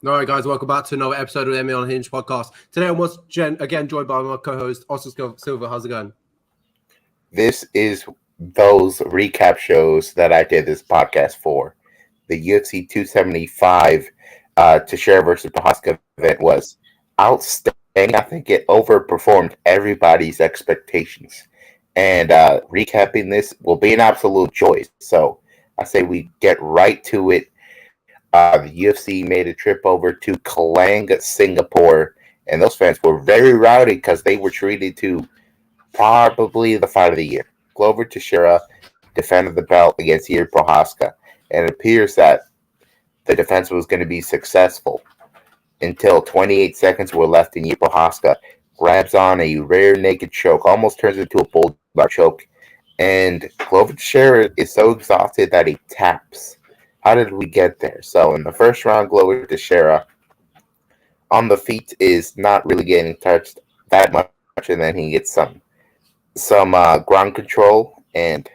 All right, guys, welcome back to another episode of the MMA.I podcast. Today I'm once again joined by my co-host, Oscar Silva. How's it going? This is those recap shows that I did this podcast for. The UFC 275 Teixeira versus Prohaska event was outstanding. I think it overperformed everybody's expectations. And recapping this will be an absolute joy. So I say we get right to it. The UFC made a trip over to Kelang, Singapore, and those fans were very rowdy because they were treated to probably the fight of the year. Glover Teixeira defended the belt against Yuri Prohaska, and it appears that the defense was going to be successful until 28 seconds were left, and Yuri Prohaska grabs on a rare naked choke, almost turns into a bulldog choke, and Glover Teixeira is so exhausted that he taps. How did we get there? So in the first round, Glover Teixeira on the feet is not really getting touched that much, and then he gets some ground control, and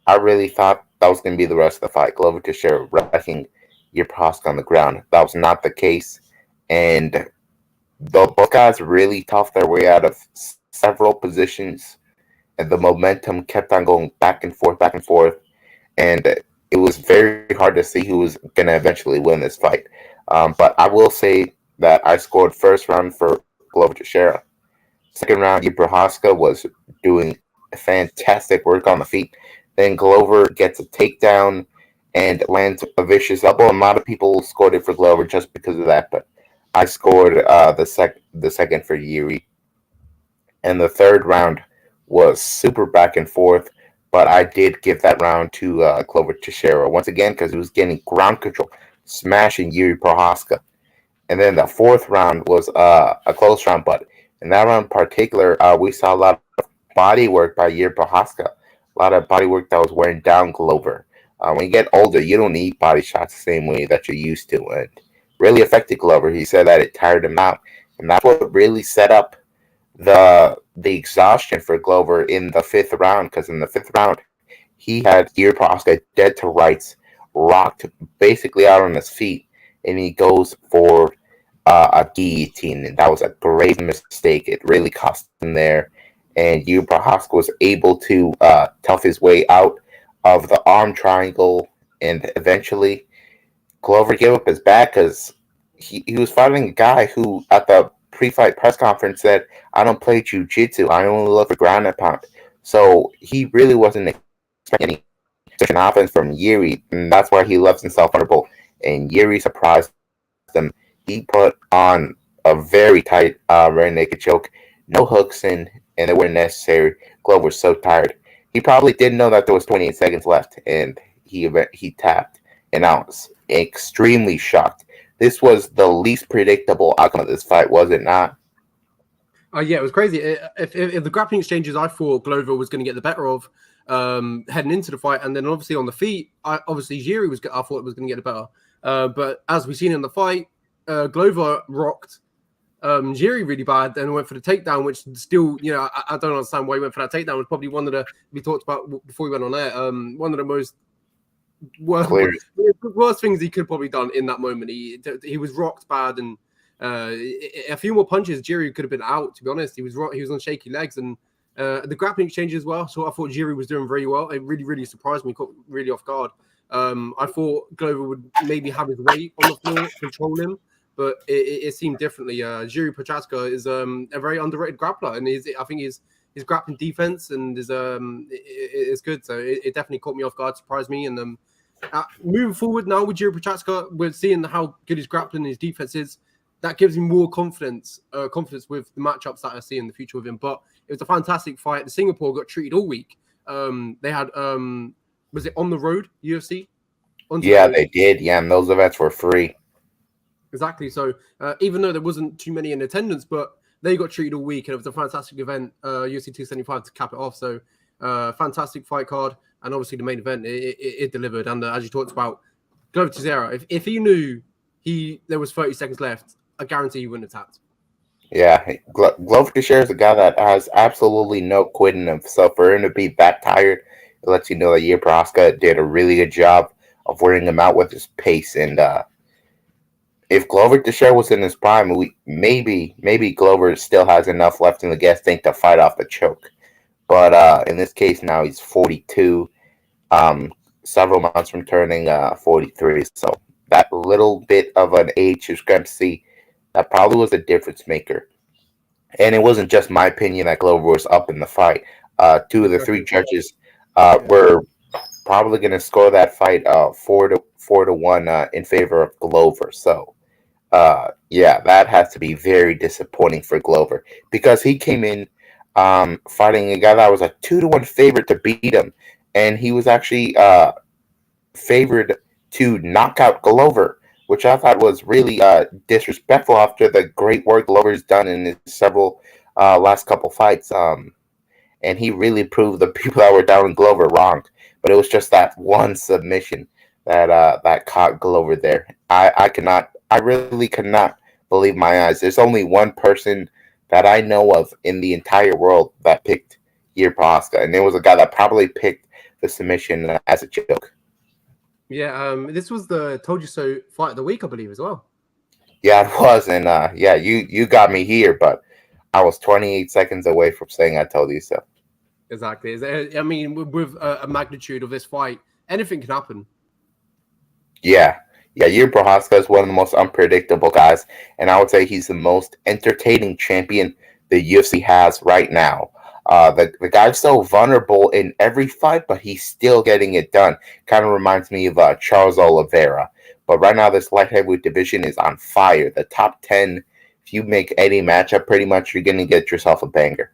I really thought that was going to be the rest of the fight. Glover Teixeira wrecking Prohaska on the ground. That was not the case, and both guys really toughed their way out of several positions, and the momentum kept on going back and forth, and it was very hard to see who was going to eventually win this fight. But I will say that I scored first round for Glover Teixeira. Second round, Prohaska was doing fantastic work on the feet. Then Glover gets a takedown and lands a vicious elbow. A lot of people scored it for Glover just because of that, but I scored the second for Yuri. And the third round was super back and forth, but I did give that round to Glover Teixeira once again because he was getting ground control, smashing Yuri Prohaska. And then the fourth round was a close round, but in that round in particular, we saw a lot of body work by Yuri Prohaska, a lot of body work that was wearing down Glover. When you get older, you don't need body shots the same way that you used to, and really affected Glover. He said that it tired him out, and that's what really set up the exhaustion for Glover in the fifth round. Because in the fifth round, he had Yuri Prohaska dead to rights, rocked basically out on his feet, and he goes for a guillotine, and that was a grave mistake. It really cost him there, and Yuri Prohaska was able to tough his way out of the arm triangle, and eventually Glover gave up his back because he was fighting a guy who, at the pre-fight press conference, said, "I don't play jiu-jitsu. I only look for ground and pound." So he really wasn't expecting any such an offense from Yuri, and that's why he left himself vulnerable. And Yuri surprised him. He put on a very tight rear naked choke, no hooks in, and they weren't necessary. Glover was so tired. He probably didn't know that there was 28 seconds left, and he tapped, and I was extremely shocked. This was the least predictable outcome of this fight, was it not? Yeah, it was crazy. If the grappling exchanges I thought Glover was going to get the better of heading into the fight, and then obviously on the feet, obviously Jiri I thought it was going to get the better. But as we've seen in the fight, Glover rocked Jiri really bad and went for the takedown, which still, I don't understand why he went for that takedown. It was probably one of the, we talked about before we went on air, one of the most worst things he could probably done in that moment. He was rocked bad, and a few more punches, Jiri could have been out. To be honest, he was on shaky legs, and the grappling exchange as well. So I thought Jiri was doing very well. It really, really surprised me, caught really off guard. I thought Glover would maybe have his weight on the floor, control him, but it seemed differently. Jiri Prochaska is a very underrated grappler, and I think his grappling defense and is good. So it definitely caught me off guard, surprised me. And moving forward now with Jiri Prochaska, we're seeing how good his grappling and his defense is. That gives him more confidence with the matchups that I see in the future with him. But it was a fantastic fight. The Singapore got treated all week. They had was it on the road UFC? Yeah, they did. Yeah, and those events were free. Exactly. So even though there wasn't too many in attendance, but they got treated all week, and it was a fantastic event, UFC 275 to cap it off. So fantastic fight card, and obviously the main event it delivered. And as you talked about, Glover Teixeira, if he knew there was 30 seconds left, I guarantee he wouldn't have tapped. Yeah, Glover Teixeira is a guy that has absolutely no quit in him. So for him to be that tired, it lets you know that Yuri Prohaska did a really good job of wearing him out with his pace, and if Glover Teixeira was in his prime, maybe Glover still has enough left in the gas tank to fight off the choke. But in this case, now he's 42, um, several months from turning 43. So that little bit of an age discrepancy, that probably was a difference maker. And it wasn't just my opinion that Glover was up in the fight. Two of the three Exactly. judges Yeah. were probably going to score that fight 4-1 in favor of Glover. So yeah, that has to be very disappointing for Glover because he came in fighting a guy that was a 2-1 favorite to beat him, and he was actually favored to knock out Glover, which I thought was really disrespectful after the great work Glover's done in his several last couple fights. And he really proved the people that were down in Glover wrong. But it was just that one submission that caught Glover there. I really cannot believe my eyes. There's only one person that I know of in the entire world that picked Jiří Procházka, and it was a guy that probably picked the submission as a joke. Yeah, this was the Told You So fight of the week, I believe, as well. Yeah, it was, and yeah, you got me here, but I was 28 seconds away from saying I told you so. Exactly. I mean, with a magnitude of this fight, anything can happen. Yeah, Jiří Procházka is one of the most unpredictable guys, and I would say he's the most entertaining champion the UFC has right now. The guy's so vulnerable in every fight, but he's still getting it done. Kind of reminds me of Charles Oliveira. But right now, this light heavyweight division is on fire. The top 10, if you make any matchup, pretty much you're going to get yourself a banger.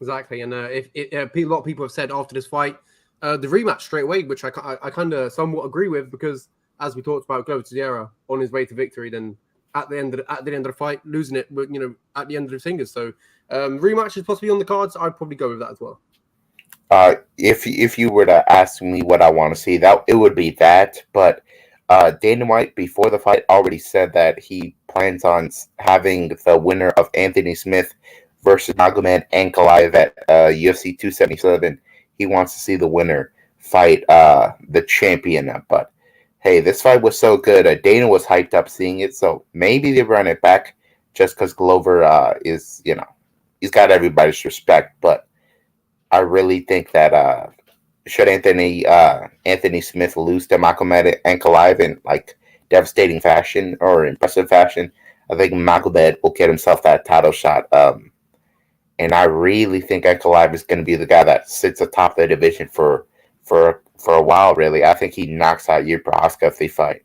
Exactly. And a lot of people have said after this fight, the rematch straight away, which I kind of somewhat agree with, because as we talked about, Glover Teixeira on his way to victory, then at the end of the fight, losing it, at the end of the fingers. So rematch is possibly on the cards. I'd probably go with that as well. If you were to ask me what I want to see, that it would be that. But Dana White before the fight already said that he plans on having the winner of Anthony Smith versus Magomed Ankalaev at UFC 277. He wants to see the winner fight the champion. But hey, this fight was so good. Dana was hyped up seeing it, so maybe they run it back just because Glover is, he's got everybody's respect. But I really think that should Anthony Smith lose to Magomed Ankalaev in like devastating fashion or impressive fashion, I think Magomed will get himself that title shot. And I really think Ankalaev is going to be the guy that sits atop the division for a while. Really, I think he knocks out Jiří Procházka if they fight.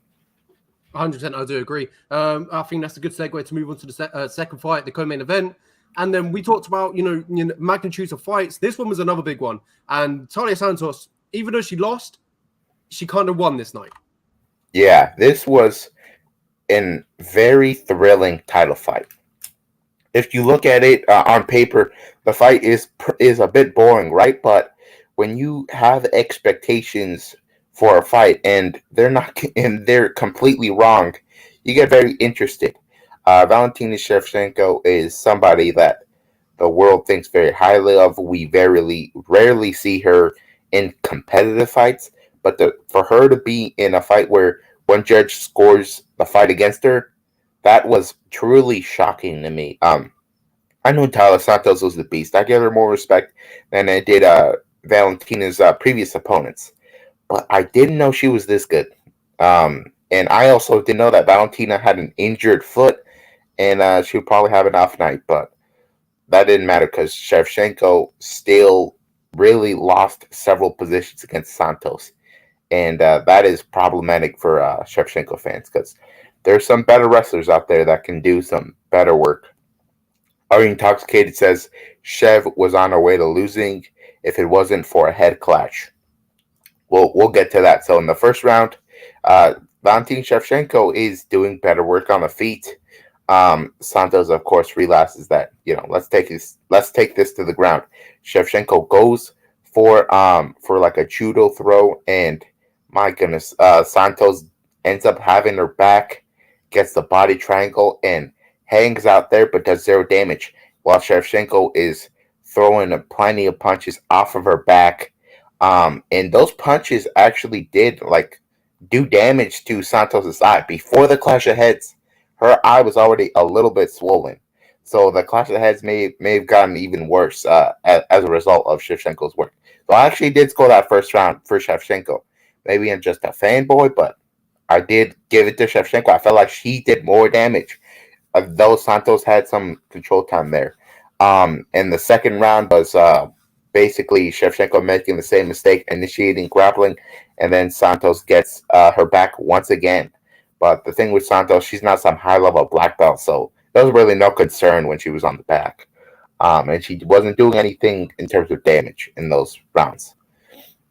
100%, I do agree. I think that's a good segue to move on to the second fight, the co-main event. And then we talked about, magnitudes of fights. This one was another big one. And Taila Santos, even though she lost, she kind of won this night. Yeah, this was a very thrilling title fight. If you look at it on paper, the fight is a bit boring, right? But when you have expectations for a fight and they're completely wrong, you get very interested. Valentina Shevchenko is somebody that the world thinks very highly of. We rarely see her in competitive fights, but for her to be in a fight where one judge scores the fight against her, that was truly shocking to me. I know Taila Santos was the beast. I give her more respect than I did Valentina's previous opponents, but I didn't know she was this good. And I also didn't know that Valentina had an injured foot, and she would probably have an off night, but that didn't matter because Shevchenko still really lost several positions against Santos. And that is problematic for Shevchenko fans because there's some better wrestlers out there that can do some better work. Are You Intoxicated says Shev was on her way to losing if it wasn't for a head clash. We'll get to that. So in the first round, Valentina Shevchenko is doing better work on the feet. Santos, of course, realizes that let's take this to the ground. Shevchenko goes for like a judo throw, and my goodness, Santos ends up having her back, gets the body triangle, and hangs out there, but does zero damage. While Shevchenko is throwing plenty of punches off of her back, and those punches actually did do damage to Santos' eye before the clash of heads. her eye was already a little bit swollen. So the clash of heads may have gotten even worse as a result of Shevchenko's work. So I actually did score that first round for Shevchenko. Maybe I'm just a fanboy, but I did give it to Shevchenko. I felt like she did more damage. Though Santos had some control time there. And the second round was basically Shevchenko making the same mistake, initiating grappling, and then Santos gets her back once again. But the thing with Santos, she's not some high level black belt, so there was really no concern when she was on the back. And she wasn't doing anything in terms of damage in those rounds.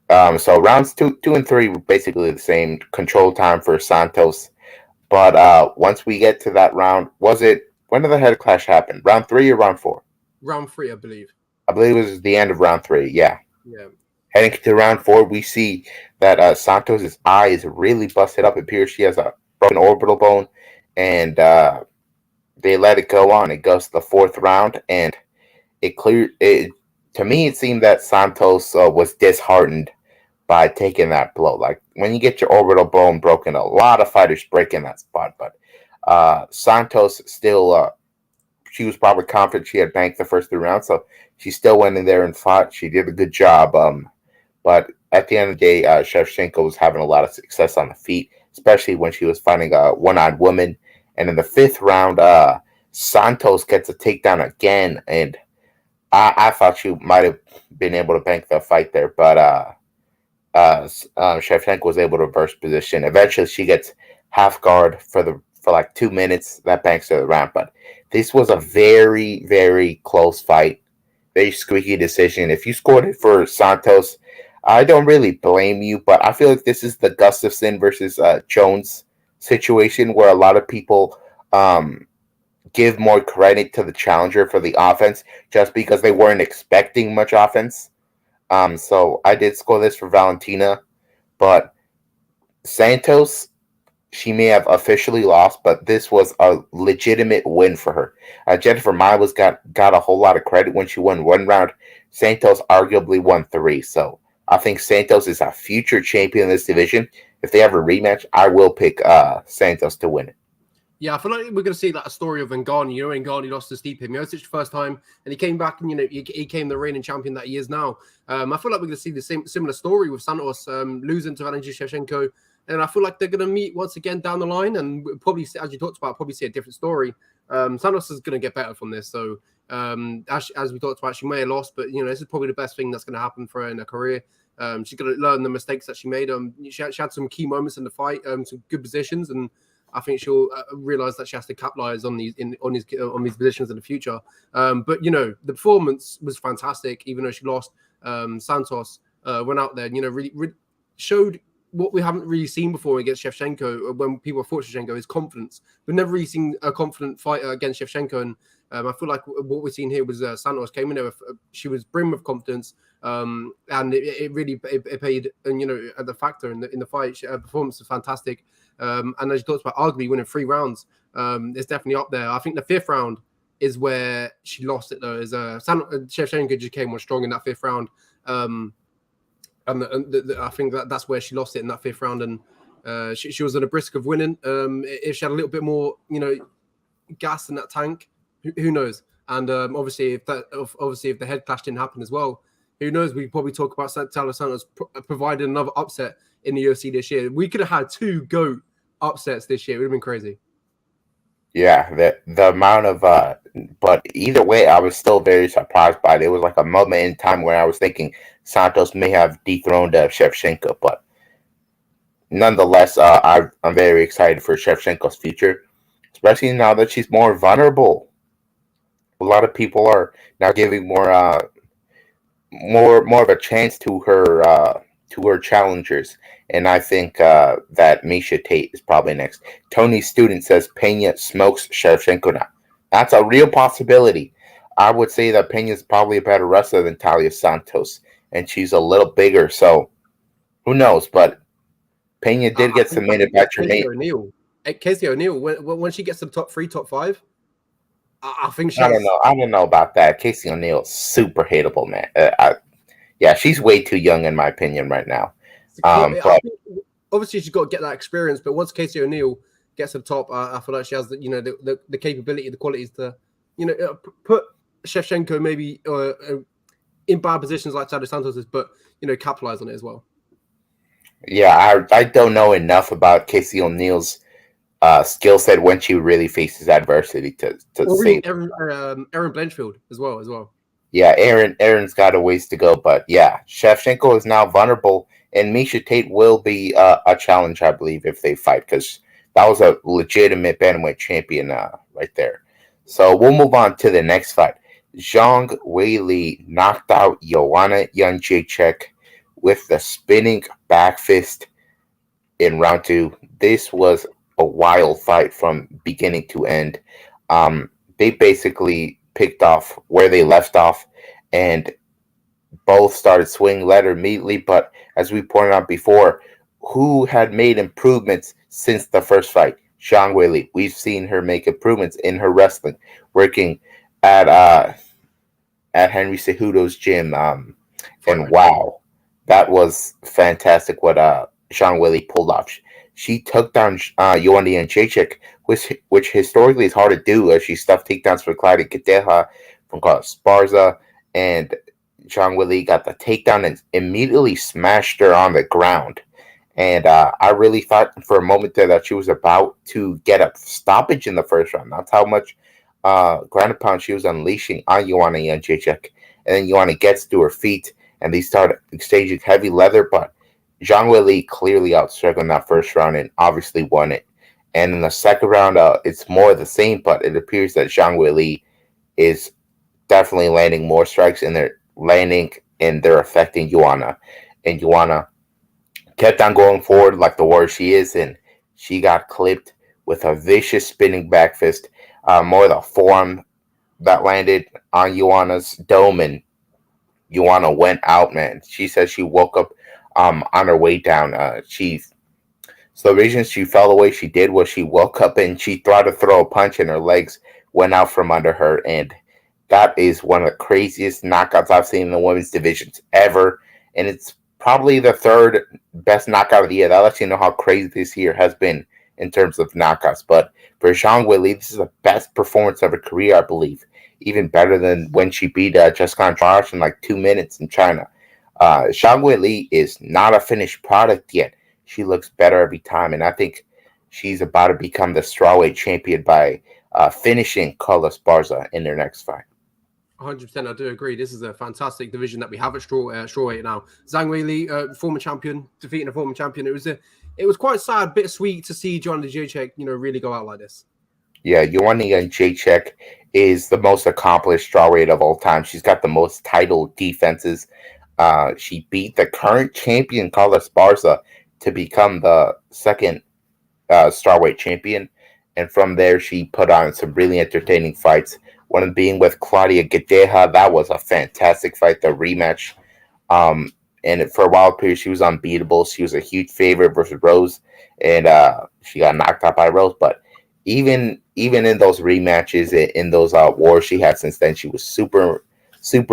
So rounds two and three were basically the same control time for Santos. But once we get to that round, when did the head clash happen? Round 3 or round 4? Round 3, I believe. I believe it was the end of round 3. Yeah. Yeah. Heading to round 4, we see that Santos's eye is really busted up. It appears she has a broken orbital bone, and they let it go on. It goes to the 4th round, and it cleared. To me, it seemed that Santos was disheartened by taking that blow. Like when you get your orbital bone broken, a lot of fighters break in that spot, but Santos still, she was probably confident she had banked the first 3 rounds, so she still went in there and fought. She did a good job. But at the end of the day, Shevchenko was having a lot of success on the feet, especially when she was fighting a one-on woman. And in the 5th round, Santos gets a takedown again, and I thought she might have been able to bank the fight there, but Shevchenko was able to reverse position. Eventually, she gets half guard for like 2 minutes. That banks to the round. But this was a very, very close fight. Very squeaky decision. If you scored it for Santos, I don't really blame you. But I feel like this is the Gustafsson versus Jones situation where a lot of people give more credit to the challenger for the offense just because they weren't expecting much offense. So I did score this for Valentina, but Santos, she may have officially lost, but this was a legitimate win for her. Jennifer Miles got a whole lot of credit when she won 1 round. Santos arguably won 3, so I think Santos is a future champion in this division. If they have a rematch, I will pick Santos to win it. Yeah, I feel like we're going to see like a story of Ngannou. You know, Ngannou lost to Stipe Miocic the first time, and he came back, and he came the reigning champion that he is now. I feel like we're going to see the similar story with Santos losing to Valentina Shevchenko, and I feel like they're going to meet once again down the line, and we'll probably, as you talked about, probably see a different story. Santos is going to get better from this. So as we talked about, she may have lost, but this is probably the best thing that's going to happen for her in her career. She's going to learn the mistakes that she made. She had some key moments in the fight, some good positions, and I think she'll realize that she has to capitalize on these positions in the future. But the performance was fantastic, even though she lost. Santos went out there, really showed what we haven't really seen before against Shevchenko. When people fought Shevchenko, is confidence. We've never really seen a confident fighter against Shevchenko, and I feel like what we're seeing here was Santos came in there. She was brim of confidence, and it really paid. And the factor in the fight, her performance was fantastic. And as you talked about, arguably winning 3 rounds, it's definitely up there. I think the 5th round is where she lost it, though. Shevchenko just came on strong in that 5th round. I think that's where she lost it in that 5th round. And she was on a brisk of winning. If she had a little bit more, gas in that tank, who knows? And obviously, if the head clash didn't happen as well, who knows? We probably talk about Taylor Santos providing another upset in the UFC this year. We could have had 2 GOAT upsets this year. It would have been crazy. Yeah, the amount of but either way, I was still very surprised by it. It was like a moment in time where I was thinking Santos may have dethroned Shevchenko, but nonetheless, I'm very excited for Shevchenko's future, especially now that she's more vulnerable. A lot of people are now giving more of a chance to her challengers, and I think that Miesha Tate is probably next. Tony Student says Pena smokes Shevchenko now. That's a real possibility. I would say that Pena is probably a better wrestler than Talia Santos, and she's a little bigger, so who knows? But Pena did get submitted by Tremaine. Casey O'Neill, when she gets to the top 3, top 5, I think she's... I don't know about that. Casey O'Neill is super hateable, man. Yeah, she's way too young in my opinion right now. But obviously she's got to get that experience. But once Casey O'Neill gets to the top, I feel like she has the capability, the qualities to put Shevchenko maybe in bad positions like Chad Santos is, but capitalize on it as well. Yeah, I don't know enough about Casey O'Neill's skill set when she really faces adversity to say. Erin Blanchfield as well. Yeah, Aaron's got a ways to go, but yeah, Shevchenko is now vulnerable, and Miesha Tate will be a challenge, I believe, if they fight, because that was a legitimate bantamweight champion right there. So we'll move on to the next fight. Zhang Weili knocked out Joanna Jędrzejczyk with the spinning back fist in round 2. This was a wild fight from beginning to end. They basically picked off where they left off, and both started swinging letter immediately. But as we pointed out before, who had made improvements since the first fight? Zhang Weili. We've seen her make improvements in her wrestling, working at Henry Cejudo's gym. And wow, that was fantastic what Zhang Weili pulled off. She took down Joanna Jędrzejczyk, which historically is hard to do, as she stuffed takedowns for Claudia Gadeja from Sparza, and Zhang Weili got the takedown and immediately smashed her on the ground. And I really thought for a moment there that she was about to get a stoppage in the first round. That's how much ground and pound she was unleashing on Joanna Jędrzejczyk. And then Joanna gets to her feet, and they start exchanging heavy leather, but Zhang Weili clearly outstruck in that first round and obviously won it. And in the second round, it's more of the same, but it appears that Zhang Weili is definitely landing more strikes, and they're landing and they're affecting Joanna. And Joanna kept on going forward like the warrior she is, and she got clipped with a vicious spinning back fist, more the forearm that landed on Joanna's dome, and Joanna went out, man. She said she woke up on her way down. So the reason she fell away she did was she woke up and she tried to throw a punch and her legs went out from under her, and that is one of the craziest knockouts I've seen in the women's divisions ever, and it's probably the third best knockout of the year. That lets you know how crazy this year has been in terms of knockouts. But for Zhang Weili, this is the best performance of her career, I believe. Even better than when she beat Jessica Andrade in like 2 minutes in China. Zhang Weili is not a finished product yet. She looks better every time, and I think she's about to become the strawweight champion by finishing Carla Esparza in their next fight. 100%, I do agree. This is a fantastic division that we have at strawweight now. Zhang Weili, former champion, defeating a former champion. It was quite sad, bittersweet to see Joanna Jędrzejczyk, really go out like this. Yeah, Joanna Jędrzejczyk is the most accomplished strawweight of all time. She's got the most title defenses. She beat the current champion, Carla Esparza, to become the second strawweight champion. And from there, she put on some really entertaining fights. One of them being with Claudia Gadeja. That was a fantastic fight, the rematch. And for a while period, she was unbeatable. She was a huge favorite versus Rose, and she got knocked out by Rose. But even in those rematches, in those wars she had since then, she was super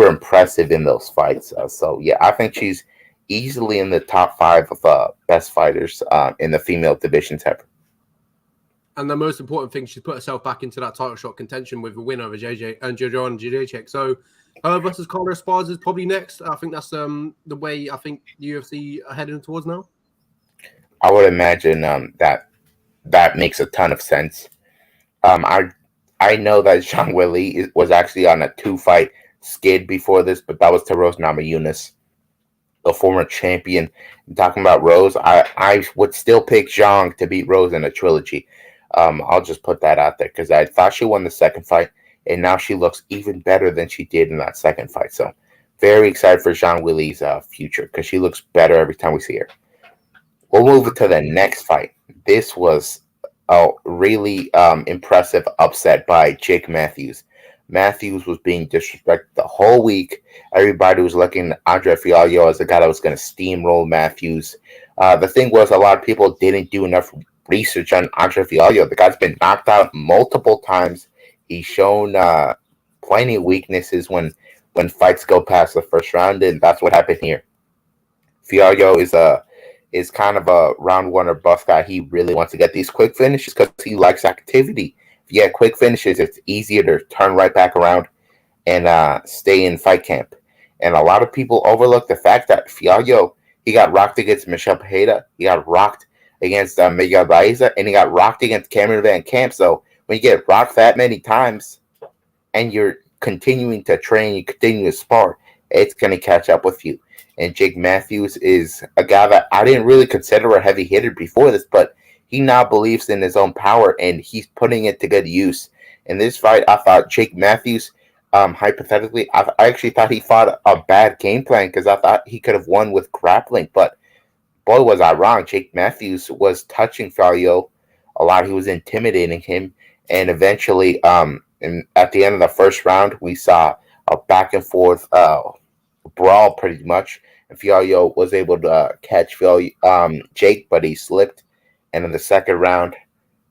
impressive in those fights. So yeah, I think she's easily in the top 5 of best fighters in the female divisions ever. And the most important thing, she's put herself back into that title shot contention with a win over Joanna Jędrzejczyk. So her versus Carla Esparza is probably next. I think that's the way I think the UFC are heading towards now. I would imagine that makes a ton of sense. I know that Zhang Weili was actually on a 2-fight skid before this, but that was to Rose Namajunas, the former champion. Talking about Rose, I would still pick Zhang to beat Rose in a trilogy. I'll just put that out there because I thought she won the second fight, and now she looks even better than she did in that second fight. So very excited for Zhang Weili's future because she looks better every time we see her. We'll move to the next fight. This was a really impressive upset by Jake Matthews. Matthews was being disrespected the whole week. Everybody was looking at Andre Fialho as a guy that was going to steamroll Matthews. The thing was, a lot of people didn't do enough research on Andre Fialho. The guy's been knocked out multiple times. He's shown plenty of weaknesses when fights go past the first round, and that's what happened here. Fialho is kind of a round one or bust guy. He really wants to get these quick finishes because he likes activity. If you get quick finishes, it's easier to turn right back around and stay in fight camp. And a lot of people overlook the fact that Fialho, he got rocked against Michel Pereira, he got rocked against Miguel Baeza, and he got rocked against Cameron Van Camp. So when you get rocked that many times and you're continuing to train, you continue to spar, it's going to catch up with you. And Jake Matthews is a guy that I didn't really consider a heavy hitter before this, but he now believes in his own power, and he's putting it to good use. In this fight, I thought Jake Matthews, hypothetically, I actually thought he fought a bad game plan because I thought he could have won with grappling, but boy, was I wrong. Jake Matthews was touching Fialho a lot. He was intimidating him, and eventually, at the end of the first round, we saw a back and forth brawl pretty much. And Fialho was able to catch Jake, but he slipped. And in the second round,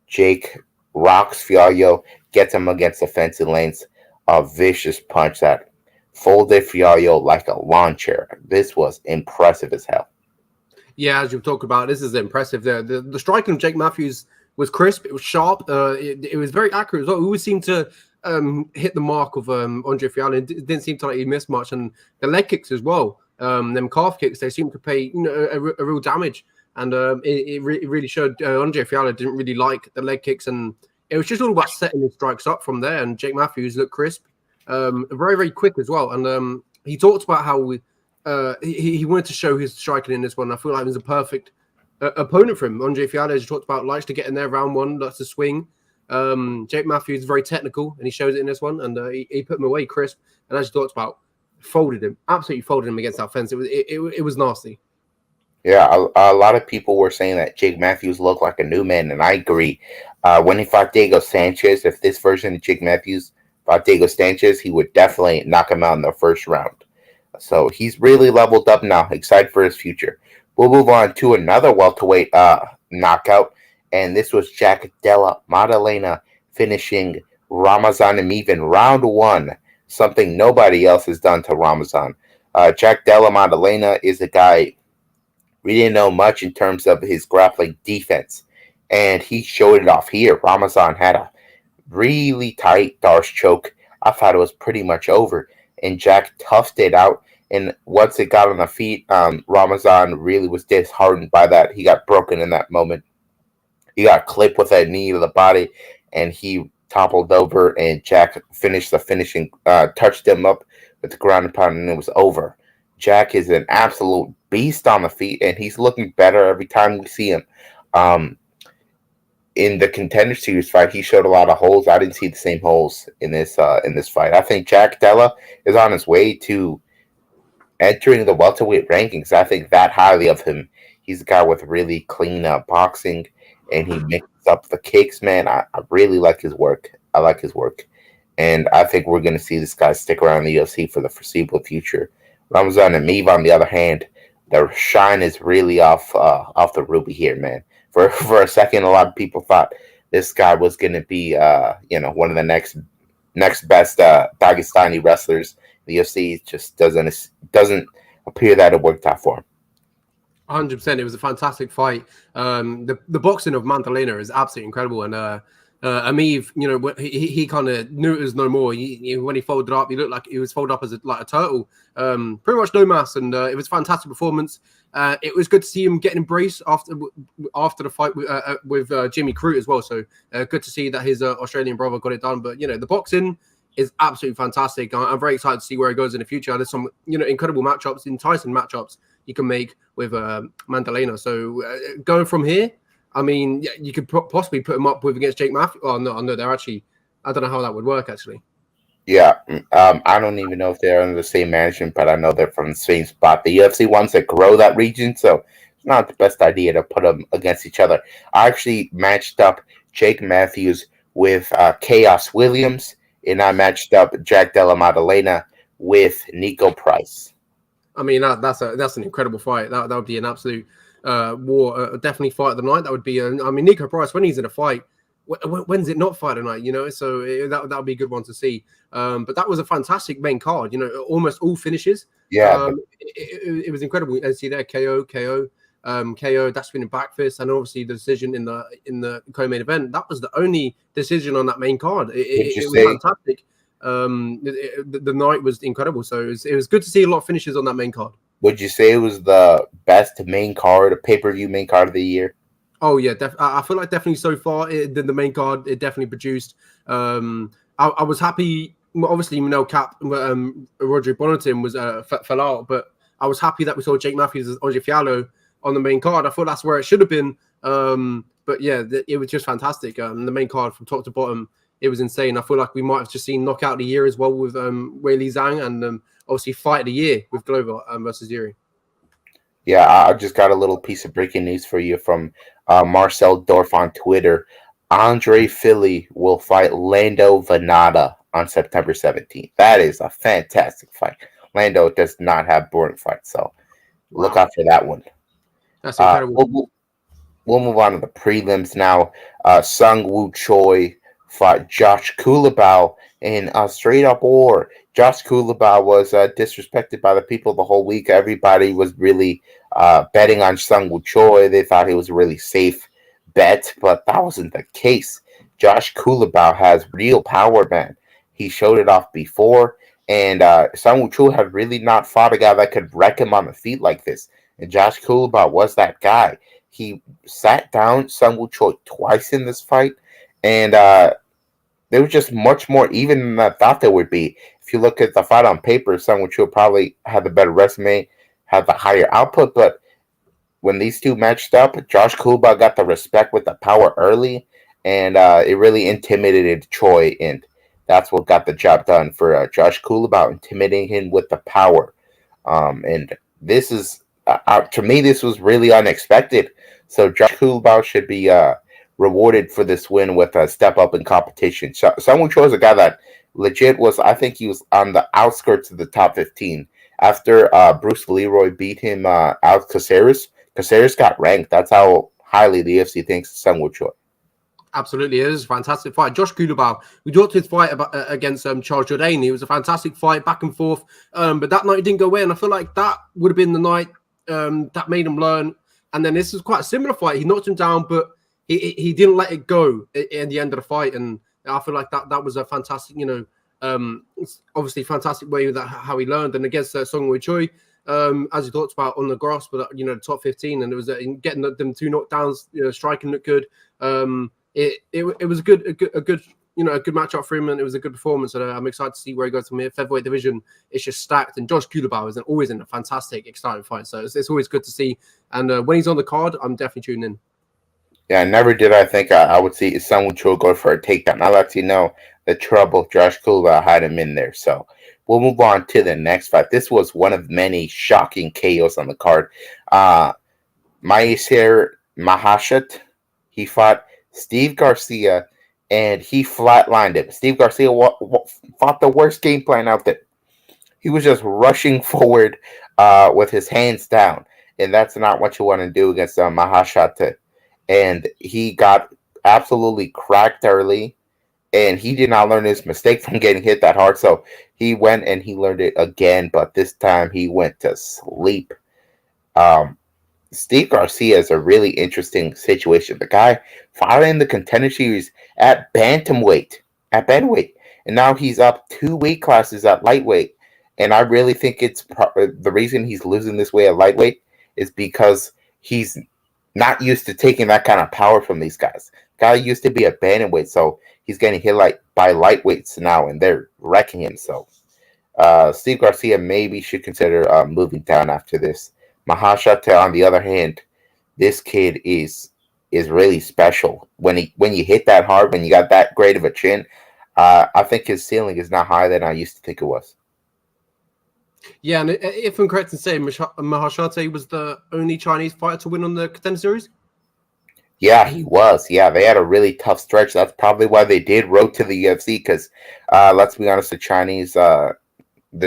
Jake rocks Fialho, gets him against the fencing lanes. A vicious punch that folded Fialho like a lawn chair. This was impressive as hell. Yeah, as you've talked about, this is impressive. The striking of Jake Matthews was crisp. It was sharp. It was very accurate as well. We always seemed to hit the mark of Andre Fialho. It didn't seem to like he missed much. And the leg kicks as well, them calf kicks, they seemed to pay a real damage. And it really showed. Andre Fialho didn't really like the leg kicks, and it was just all about setting the strikes up from there. And Jake Matthews looked crisp, very, very quick as well. And he talked about how he wanted to show his striking in this one. I feel like it was a perfect opponent for him. Andre Fialho, as you talked about, likes to get in there round one, likes to swing. Jake Matthews is very technical, and he shows it in this one. And he put him away crisp. And as you talked about, absolutely folded him against that fence. It was nasty. Yeah, a lot of people were saying that Jake Matthews looked like a new man, and I agree. When he fought Diego Sanchez, if this version of Jake Matthews fought Diego Sanchez, he would definitely knock him out in the first round. So he's really leveled up now. Excited for his future. We'll move on to another welterweight knockout, and this was Jack Della Maddalena finishing Ramazan Emeev in round one, something nobody else has done to Ramazan. Jack Della Maddalena is a guy we didn't know much in terms of his grappling defense, and he showed it off here. Ramazan had a really tight Darce choke. I thought it was pretty much over, and Jack toughed it out. And once it got on the feet, Ramazan really was disheartened by that. He got broken in that moment. He got clipped with a knee to the body, and he toppled over, and Jack finished the finishing, touched him up with the ground and pound, and it was over. Jack is an absolute beast on the feet, and he's looking better every time we see him. In the Contender Series fight, he showed a lot of holes. I didn't see the same holes in this fight. I think Jack Della is on his way to entering the welterweight rankings. I think that highly of him. He's a guy with really clean boxing, and he mixes up the kicks, man. I really like his work. I like his work. And I think we're going to see this guy stick around the UFC for the foreseeable future. Ramazan Emeev, on the other hand, the shine is really off the ruby here, man. For a second, a lot of people thought this guy was going to be, one of the next best Dagestani wrestlers. The UFC just doesn't appear that it worked out for him. 100%. It was a fantastic fight. The boxing of Maddalena is absolutely incredible, and Emeev, he kind of knew it was no more. When he folded up, he looked like he was folded up as a turtle. Pretty much no mass, and it was a fantastic performance. It was good to see him getting embraced after the fight with Jimmy Crute as well. So good to see that his Australian brother got it done. But the boxing is absolutely fantastic. I'm very excited to see where it goes in the future. There's some incredible matchups, enticing matchups you can make with Maddalena. So going from here, I mean, you could possibly put him up with against Jake Matthews. Oh no, they're actually. I don't know how that would work actually. Yeah, I don't even know if they're under the same management, but I know they're from the same spot. The UFC wants to grow that region, so it's not the best idea to put them against each other. I actually matched up Jake Matthews with Chaos Williams, and I matched up Jack Della Maddalena with Nico Price. I mean, that's an incredible fight. That would be an absolute war. Definitely fight of the night. That would be. I mean, Nico Price, when he's in a fight, when's it not fight of the night? So that would be a good one to see. But that was a fantastic main card. Almost all finishes. Yeah, it was incredible. As you see there, KO. KO, that spinning back fist, and obviously the decision in the co-main event. That was the only decision on that main card. It was fantastic. The night was incredible. So it was good to see a lot of finishes on that main card. Would you say it was the best main card, pay-per-view main card of the year? Oh yeah, I feel like definitely so far the main card it definitely produced. I was happy. Obviously, no cap. Roger Bonneton was fell out, but I was happy that we saw Jake Matthews as Andre Fiallo on the main card. I thought that's where it should have been. But yeah, it was just fantastic. The main card from top to bottom, it was insane. I feel like we might have just seen knockout of the year as well with Weili Zhang, and obviously fight of the year with Glover versus Yuri. Yeah, I just got a little piece of breaking news for you from Marcel Dorf on Twitter. Andre Philly will fight Lando Venata on September 17th. That is a fantastic fight. Lando does not have boring fights, so look out for that one. That's incredible. We'll move on to the prelims now. Sung Woo Choi fought Josh Kulabau in a straight-up war. Josh Kulabau was disrespected by the people the whole week. Everybody was really betting on Sung Woo Choi. They thought he was a really safe bet, but that wasn't the case. Josh Kulabau has real power, man. He showed it off before, and Sung Woo Choi had really not fought a guy that could wreck him on the feet like this. And Josh Kulabau was that guy. He sat down Sung Woo Choi twice in this fight, and they were just much more even than I thought they would be. If you look at the fight on paper, Sung Woo Choi probably had the better resume, had the higher output, but when these two matched up, Josh Kulabau got the respect with the power early, and it really intimidated Choi, and that's what got the job done for Josh Kulabau, intimidating him with the power. And this is, to me, this was really unexpected. So Josh Kulabau should be rewarded for this win with a step up in competition. So Sung Woo Choi is a guy that legit was, I think he was on the outskirts of the top 15. After Bruce Leroy beat him out Caceres got ranked. That's how highly the UFC thinks of Sung Woo Choi. Absolutely, it is a fantastic fight. Josh Kulabau, we talked his fight against Charles Jourdain. It was a fantastic fight, back and forth. But that night it didn't go away, and I feel like that would have been the night that made him learn. And then this was quite a similar fight. He knocked him down, but he didn't let it go in the end of the fight. And I feel like that was a fantastic, obviously fantastic way that how he learned. And against Sung Woo Choi, as you talked about on the grass, but the top 15, and it was getting them two knockdowns, striking looked good. It was a good matchup for him, and it was a good performance. And I'm excited to see where he goes from here. Featherweight division is just stacked, and Josh Kulabau is always in a fantastic, exciting fight. So it's always good to see. And when he's on the card, I'm definitely tuning in. Yeah, never did I think I would see Sung Woo Choi go for a takedown. I'll let you know the trouble Josh Kulabau had him in there. So we'll move on to the next fight. This was one of many shocking KOs on the card. Maesir Mahashat, he fought Steve Garcia, and he flatlined him. Steve Garcia fought the worst game plan out there. He was just rushing forward with his hands down, and that's not what you want to do against Mahashat. And he got absolutely cracked early, and he did not learn his mistake from getting hit that hard. So he went and he learned it again, but this time he went to sleep. Steve Garcia is a really interesting situation. The guy fought in the Contender Series at bantamweight, and now he's up 2 weight classes at lightweight. And I really think it's the reason he's losing this weight at lightweight is because he's not used to taking that kind of power from these guys. Guy used to be a bantamweight, so he's getting hit by lightweights now, and they're wrecking him. So Steve Garcia maybe should consider moving down after this. Mahashat, on the other hand, this kid is really special. When you hit that hard, when you got that great of a chin, I think his ceiling is not higher than I used to think it was. Yeah, and if I'm correct in saying, Mahashat was the only Chinese fighter to win on the Contender Series? Yeah, he was. Yeah, they had a really tough stretch. That's probably why they did road to the UFC, because let's be honest, the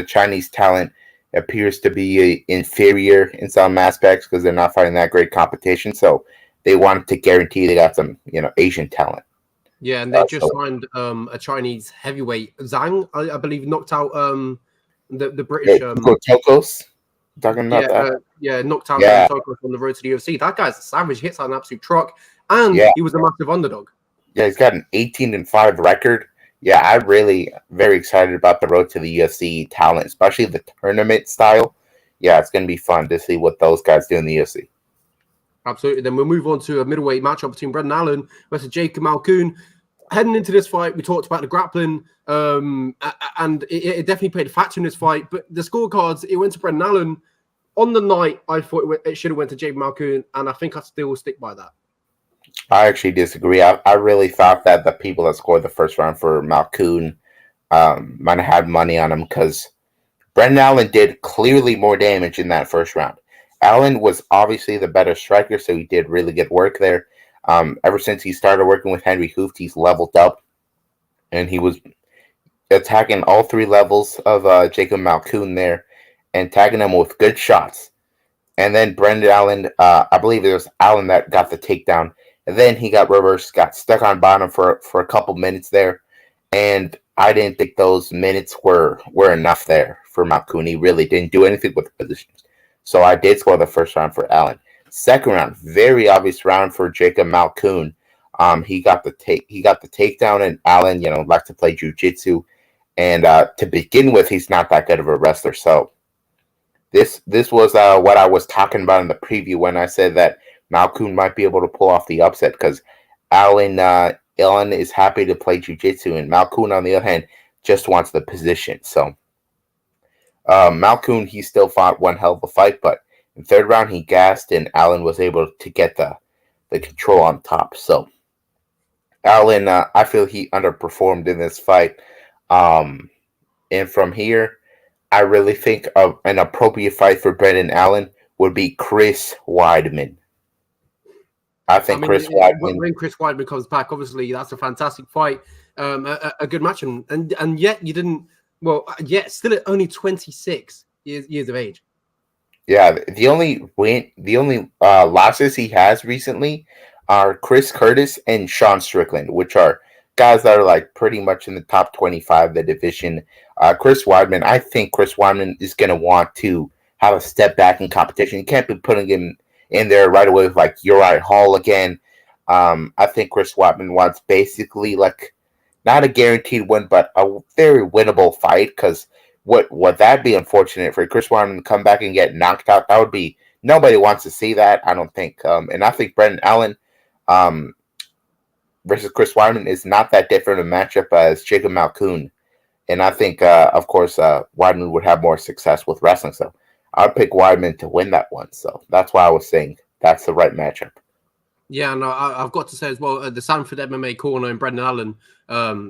Chinese talent appears to be inferior in some aspects because they're not fighting that great competition. So they wanted to guarantee they got some, Asian talent. Yeah, and they just signed a Chinese heavyweight, Zhang, I believe, knocked out the British. Tokos. Talking about that? Knocked out Yeah, Tokos on the road to the UFC. That guy's a savage, hits like an absolute truck, and yeah, he was a massive underdog. yeah. He's got an 18-5 record. Yeah, I'm really very excited about the road to the UFC talent, especially the tournament style. Yeah, it's going to be fun to see what those guys do in the UFC. Absolutely. Then we'll move on to a middleweight matchup between Brendan Allen versus Jacob Malkoun. Heading into this fight, we talked about the grappling, and it definitely played a factor in this fight. But the scorecards, it went to Brendan Allen. On the night, I thought it should have went to Jacob Malkoun, and I think I still will stick by that. I actually disagree. I really thought that the people that scored the first round for Malkoun might have had money on him because Brendan Allen did clearly more damage in that first round. Allen was obviously the better striker, so he did really good work there. Ever since he started working with Henry Hooft, he's leveled up, and he was attacking all three levels of Jacob Malkoun there and tagging him with good shots. And then Brendan Allen, I believe it was Allen that got the takedown. And then he got reversed, got stuck on bottom for a couple minutes there. And I didn't think those minutes were enough there for Malkoun. He really didn't do anything with the positions. So I did score the first round for Allen. Second round, very obvious round for Jacob Malkoun. He got the takedown, and Allen, likes to play jiu-jitsu. And to begin with, he's not that good of a wrestler. So this was what I was talking about in the preview when I said that Malkoun might be able to pull off the upset because Allen is happy to play jiu-jitsu, and Malkoun, on the other hand, just wants the position. So Malkoun, he still fought one hell of a fight, but in the third round, he gassed, and Allen was able to get the control on top. So Allen, I feel he underperformed in this fight. And from here, I really think an appropriate fight for Brendan Allen would be Chris Weidman. Chris Weidman. When Chris Weidman comes back, obviously that's a fantastic fight, a good match, and yet you didn't. Well, yet still at only 26 years of age. Yeah, the only losses he has recently are Chris Curtis and Sean Strickland, which are guys that are like pretty much in the top 25 of the division. Chris Weidman, I think Chris Weidman is going to want to have a step back in competition. You can't be putting him in there right away with like Uriah Hall again. I think Chris Weidman wants basically like not a guaranteed win, but a very winnable fight. Because would that be unfortunate for Chris Weidman to come back and get knocked out? That would be, nobody wants to see that, I don't think. And I think Brendan Allen versus Chris Weidman is not that different a matchup as Jacob Malkoun. And I think, of course, Weidman would have more success with wrestling. So I'd pick Weidman to win that one. So that's why I was saying that's the right matchup. Yeah, and I've got to say as well, the Sanford MMA corner and Brendan Allen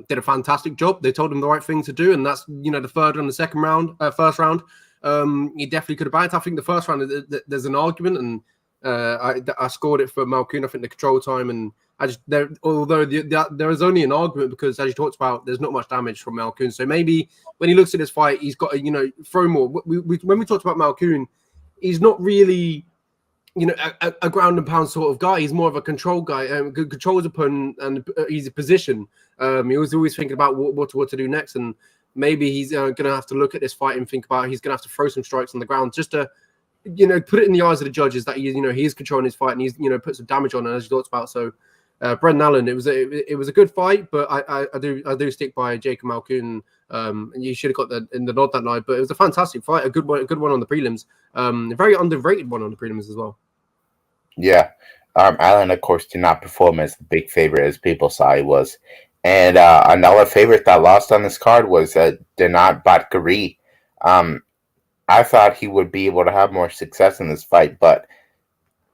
did a fantastic job. They told him the right thing to do, and that's the third and the first round. He definitely could have backed. I think the first round there's an argument, and I scored it for Malkoun. I think the control time, and although there is only an argument because, as you talked about, there's not much damage from Malkoun. So maybe when he looks at this fight, he's got to throw more. When we talked about Malkoun, he's not really a ground and pound sort of guy. He's more of a control guy, controls his opponent, and he's a position. He was always thinking about what to do next, and maybe he's going to have to look at this fight and think about he's going to have to throw some strikes on the ground just to put it in the eyes of the judges that he is controlling his fight and he's put some damage on it, as you talked about. So Brendan Allen, it was a good fight, but I do stick by Jacob Malkoun. And you should have got the nod that night, but it was a fantastic fight, a good one on the prelims, a very underrated one on the prelims as well. Yeah, Allen, of course, did not perform as the big favorite as people saw he was. And another favorite that lost on this card was Denat Batkari. I thought he would be able to have more success in this fight, but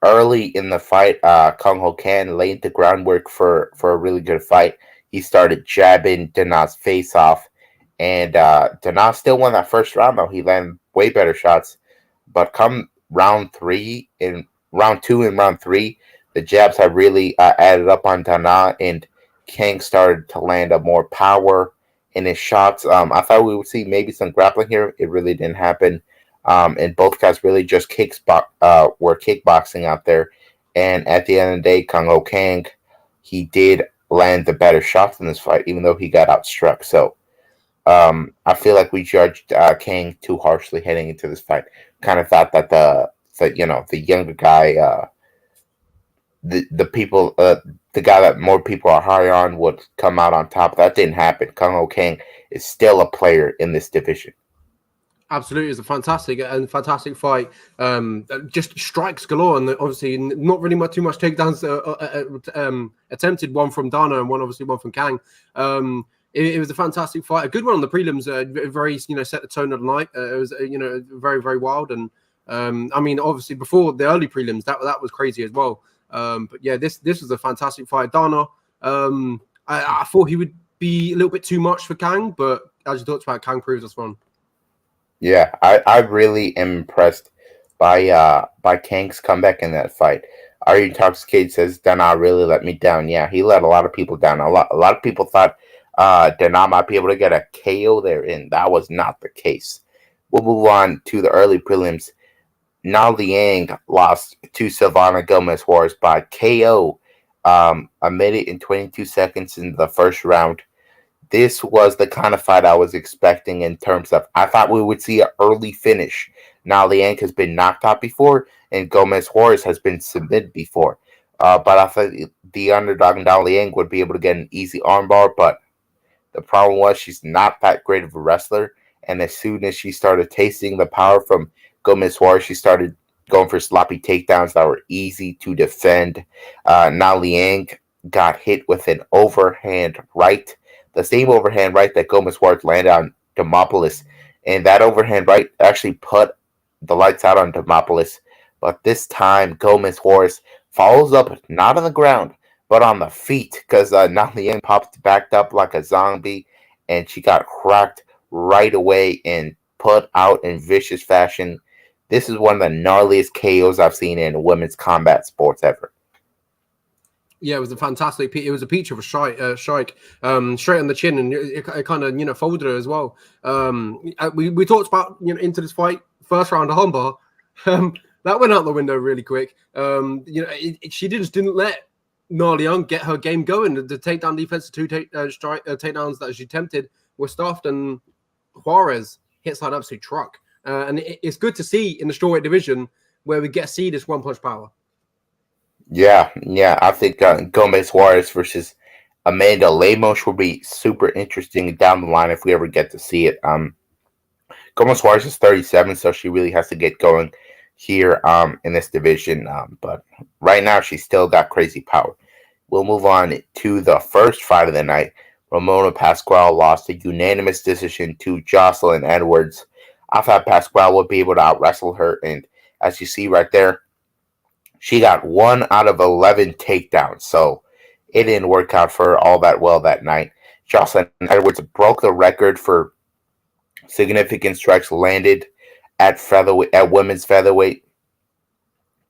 early in the fight, Kung Ho Kan laid the groundwork for a really good fight. He started jabbing Denat's face off, and Denat still won that first round, though. He landed way better shots. But come round two and round three, the jabs have really added up on Denat, and Kang started to land up more power in his shots. I thought we would see maybe some grappling here. It really didn't happen. And both guys really just were kickboxing out there. And at the end of the day, Kung Ho Kang, he did land the better shots in this fight, even though he got outstruck. So I feel like we judged Kang too harshly heading into this fight. kind of thought that the younger guy, the people, the guy that more people are high on would come out on top. That didn't happen. Kung Ho Kang is still a player in this division. Absolutely, it's a fantastic fight. Just strikes galore, and obviously not really too much takedowns attempted. One from Dana and one from Kang. It was a fantastic fight, a good one on the prelims. Very set the tone of the night. It was very very wild, and I mean obviously before the early prelims that was crazy as well. But yeah, this was a fantastic fight. Dana, I thought he would be a little bit too much for Kang, but as you talked about, Kang proves us wrong. Yeah, I really am impressed by Kang's comeback in that fight. Are You Intoxicated says Dana really let me down. Yeah, he let a lot of people down. A lot of people thought Dana might be able to get a KO there, and that was not the case. We'll move on to the early prelims. Na Liang lost to Silvana Gomez Juarez by KO, a minute and 22 seconds in the first round. This was the kind of fight I was expecting in terms of I thought we would see an early finish. Na Liang has been knocked out before, and Gomez Juarez has been submitted before. But I thought the underdog Na Liang would be able to get an easy armbar, but the problem was she's not that great of a wrestler. And as soon as she started tasting the power from Gomez Juarez, she started going for sloppy takedowns that were easy to defend. Na Liang got hit with an overhand right. The same overhand right that Gomez Juarez landed on Demopoulos. And that overhand right actually put the lights out on Demopoulos. But this time, Gomez Juarez follows up not on the ground, but on the feet. Because Na Liang backed up like a zombie. And she got cracked right away and put out in vicious fashion. This is one of the gnarliest KOs I've seen in women's combat sports ever. Yeah, it was a peach of a strike, straight on the chin, and it kind of folded her as well. We talked about into this fight, first round armbar, that went out the window really quick. She didn't let Na Liang get her game going. The takedown defense, the two takedowns that she attempted were stuffed, and Juarez hits like an absolute truck. And it's good to see in the strawweight division where we get to see this one punch power. Yeah. I think Gomez Juarez versus Amanda Lemos will be super interesting down the line if we ever get to see it. Gomez Juarez is 37, so she really has to get going here in this division. But right now, she's still got crazy power. We'll move on to the first fight of the night. Ramona Pascual lost a unanimous decision to Jocelyn Edwards. I thought Pascual would be able to out-wrestle her, and as you see right there, she got 1 out of 11 takedowns, so it didn't work out for her all that well that night. Jocelyn Edwards broke the record for significant strikes landed at women's featherweight,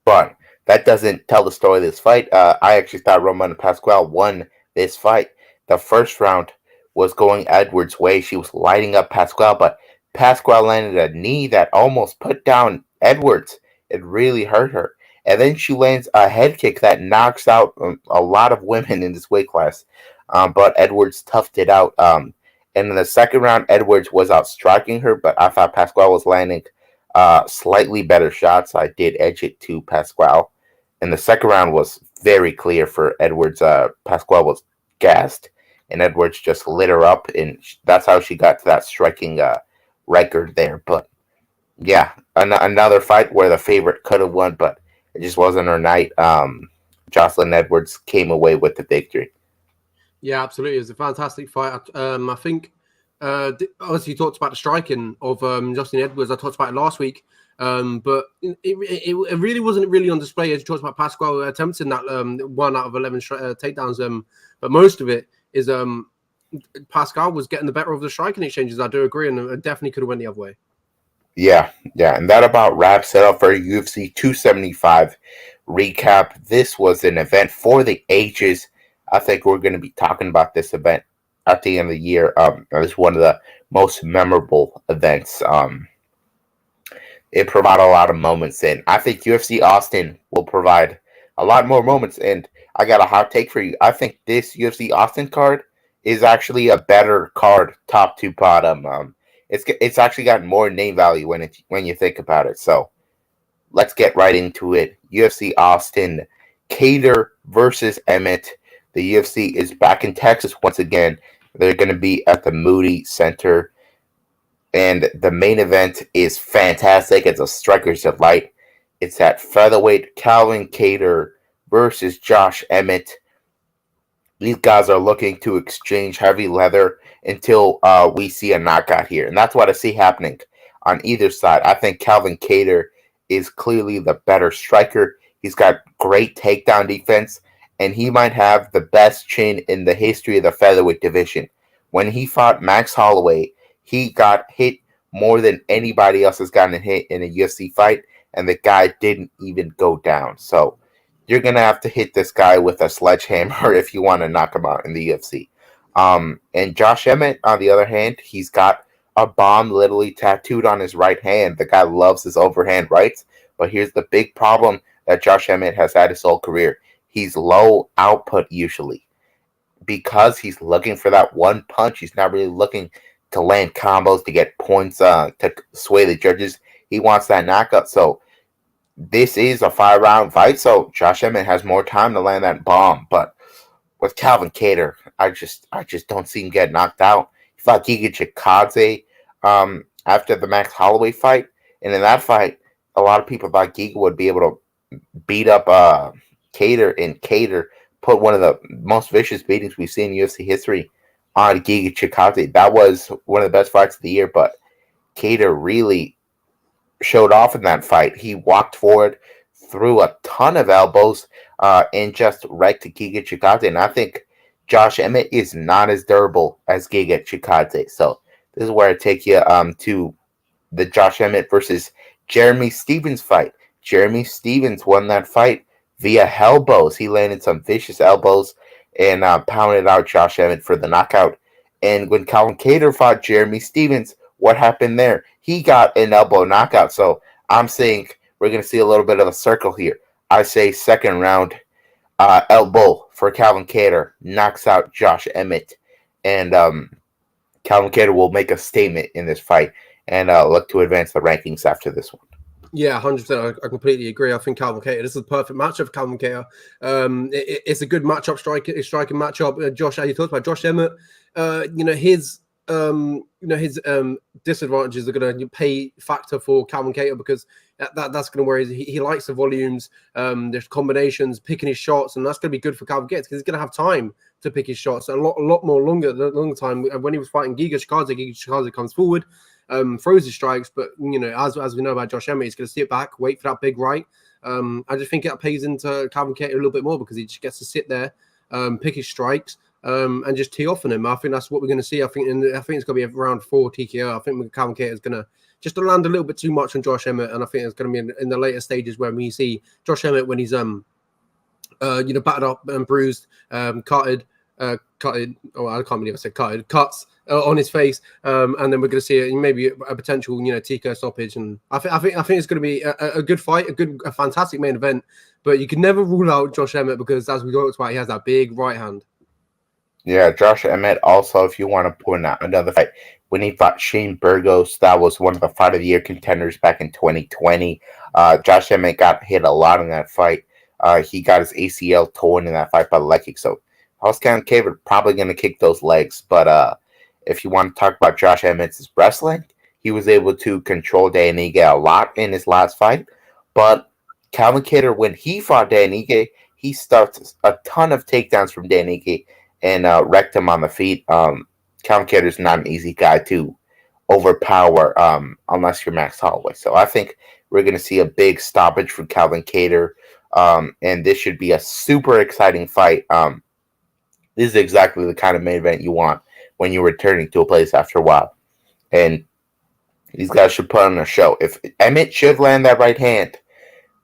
but that doesn't tell the story of this fight. I actually thought Ramona Pascual won this fight. The first round was going Edwards' way. She was lighting up Pascual, but Pascual landed a knee that almost put down Edwards. It really hurt her. And then she lands a head kick that knocks out a lot of women in this weight class. But Edwards toughed it out. And in the second round, Edwards was out striking her, but I thought Pascual was landing slightly better shots. I did edge it to Pascual. And the second round was very clear for Edwards. Pascual was gassed, and Edwards just lit her up, and that's how she got to that striking record there. But yeah, another fight where the favorite could have won, but it just wasn't her night. Jocelyn Edwards came away with the victory. Yeah, absolutely. It was a fantastic fight. I think, obviously, you talked about the striking of Jocelyn Edwards. I talked about it last week. But it really wasn't really on display, as you talked about Pascual attempting that 1 out of 11 takedowns. But most of it is Pascual was getting the better of the striking exchanges. I do agree, and definitely could have went the other way. Yeah, and that about wraps it up for UFC 275 recap. This was an event for the ages. I think we're going to be talking about this event at the end of the year. It's one of the most memorable events. It provided a lot of moments, and I think UFC Austin will provide a lot more moments. And I got a hot take for you. I think this UFC Austin card is actually a better card, top to bottom. It's actually got more name value when you think about it. So let's get right into it. UFC Austin, Kattar versus Emmett. The UFC is back in Texas once again. They're going to be at the Moody Center. And the main event is fantastic. It's a striker's delight. It's at featherweight Calvin Kattar versus Josh Emmett. These guys are looking to exchange heavy leather until we see a knockout here. And that's what I see happening on either side. I think Calvin Kattar is clearly the better striker. He's got great takedown defense, and he might have the best chin in the history of the featherweight division. When he fought Max Holloway, he got hit more than anybody else has gotten hit in a UFC fight, and the guy didn't even go down. So you're going to have to hit this guy with a sledgehammer if you want to knock him out in the UFC. And Josh Emmett, on the other hand, he's got a bomb literally tattooed on his right hand. The guy loves his overhand rights, but here's the big problem that Josh Emmett has had his whole career. He's low output usually. Because he's looking for that one punch, he's not really looking to land combos to get points to sway the judges. He wants that knockout. So this is a 5-round fight, so Josh Emmett has more time to land that bomb. But with Calvin Kattar, I just don't see him get knocked out. He fought Giga Chikadze after the Max Holloway fight, and in that fight, a lot of people thought Giga would be able to beat up Kattar, and Kattar put one of the most vicious beatings we've seen in UFC history on Giga Chikadze. That was one of the best fights of the year, but Kattar really showed off in that fight. He walked forward, threw a ton of elbows, and just wrecked Giga Chikadze. And I think Josh Emmett is not as durable as Giga Chikadze. So this is where I take you to the Josh Emmett versus Jeremy Stephens fight. Jeremy Stephens won that fight via elbows. He landed some vicious elbows and pounded out Josh Emmett for the knockout. And when Calvin Kattar fought Jeremy Stephens, what happened there? He got an elbow knockout. So I'm saying we're going to see a little bit of a circle here. I say second round elbow for Calvin Kattar knocks out Josh Emmett. And Calvin Kattar will make a statement in this fight and look to advance the rankings after this one. Yeah, 100%. I completely agree. I think Calvin Kattar, this is a perfect matchup for Calvin Kattar. It's a good matchup, striking matchup. Josh, as you talked about, Josh Emmett, his disadvantages are going to pay factor for Calvin Kattar because that's going to where he likes the volumes, there's combinations, picking his shots, and that's going to be good for Calvin Kattar because he's going to have time to pick his shots a lot more longer time. When he was fighting Giga Chikadze comes forward, throws his strikes, but as we know about Josh Emmett, he's going to sit back, wait for that big right. I just think that pays into Calvin Kattar a little bit more because he just gets to sit there, pick his strikes, and just tee off on him. I think that's what we're going to see. I think it's going to be around 4 TKO. I think Calvin Kattar is going to just land a little bit too much on Josh Emmett, and I think it's going to be in the later stages where we see Josh Emmett when he's battered up and bruised, cutted. Oh, I can't believe I said cutted. Cuts on his face, and then we're going to see maybe a potential, TKO stoppage. And I think it's going to be a good fight, a fantastic main event. But you can never rule out Josh Emmett because, as we talked about, he has that big right hand. Yeah, Josh Emmett also, if you want to point out another fight, when he fought Shane Burgos, that was one of the Fight of the Year contenders back in 2020. Josh Emmett got hit a lot in that fight. He got his ACL torn in that fight by the leg kick. So Calvin Kattar probably going to kick those legs. But if you want to talk about Josh Emmett's wrestling, he was able to control Dan Ige a lot in his last fight. But Calvin Kattar, when he fought Dan Ige, he stuffed a ton of takedowns from Dan Ige and wrecked him on the feet. Calvin Kattar is not an easy guy to overpower unless you're Max Holloway. So I think we're going to see a big stoppage from Calvin Kattar, and this should be a super exciting fight. This is exactly the kind of main event you want when you're returning to a place after a while. And these guys should put on a show. If Emmett should land that right hand,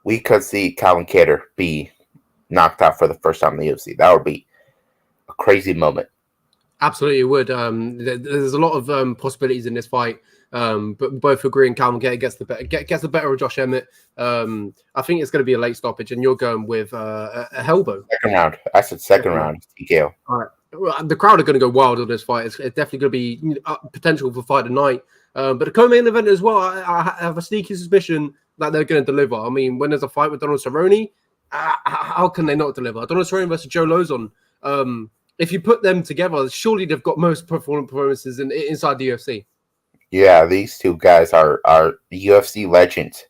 we could see Calvin Kattar be knocked out for the first time in the UFC. That would be a crazy moment. Absolutely, it would. There's a lot of possibilities in this fight, but both agreeing Calvin Kattar gets the better of Josh Emmett. I think it's going to be a late stoppage, and you're going with a elbow. Second round. I said second round. TKO. All right. Well, the crowd are going to go wild on this fight. It's definitely going to be potential for fight of the night. But the co-main event as well, I have a sneaky suspicion that they're going to deliver. I mean, when there's a fight with Donald Cerrone, how can they not deliver? Donald Cerrone versus Joe Lozon. If you put them together, surely they've got most performances inside the UFC. Yeah, these two guys are UFC legends.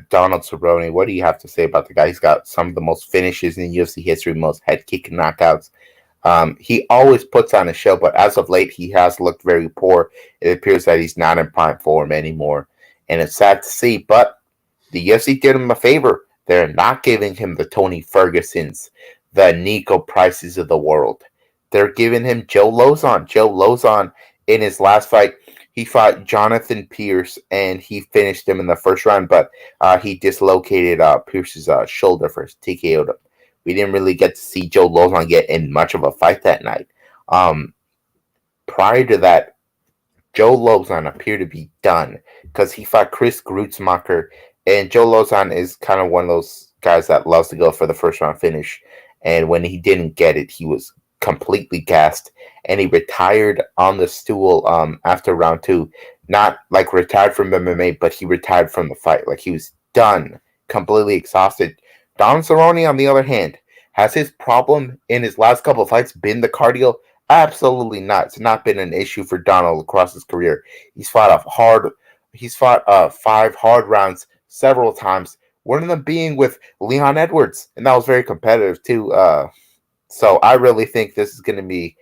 Donald Cerrone, what do you have to say about the guy? He's got some of the most finishes in UFC history, most head kick knockouts. He always puts on a show, but as of late, he has looked very poor. It appears that he's not in prime form anymore, and it's sad to see. But the UFC did him a favor. They're not giving him the Tony Fergusons, the Nico Prices of the world. They're giving him Joe Lozon. Joe Lozon, in his last fight, he fought Jonathan Pierce, and he finished him in the first round, but he dislocated Pierce's shoulder first, TKO'd him. We didn't really get to see Joe Lozon get in much of a fight that night. Prior to that, Joe Lozon appeared to be done because he fought Chris Grutzmacher, and Joe Lozon is kind of one of those guys that loves to go for the first round finish, and when he didn't get it, he was completely gassed, and he retired on the stool after round 2. Not like retired from MMA, but he retired from the fight. Like, he was done, completely exhausted. Donald Cerrone, on the other hand, has his problem in his last couple of fights been the cardio? Absolutely not. It's not been an issue for Donald across his career. He's fought 5 hard rounds several times, one of them being with Leon Edwards, and that was very competitive too. So I really think this is going to be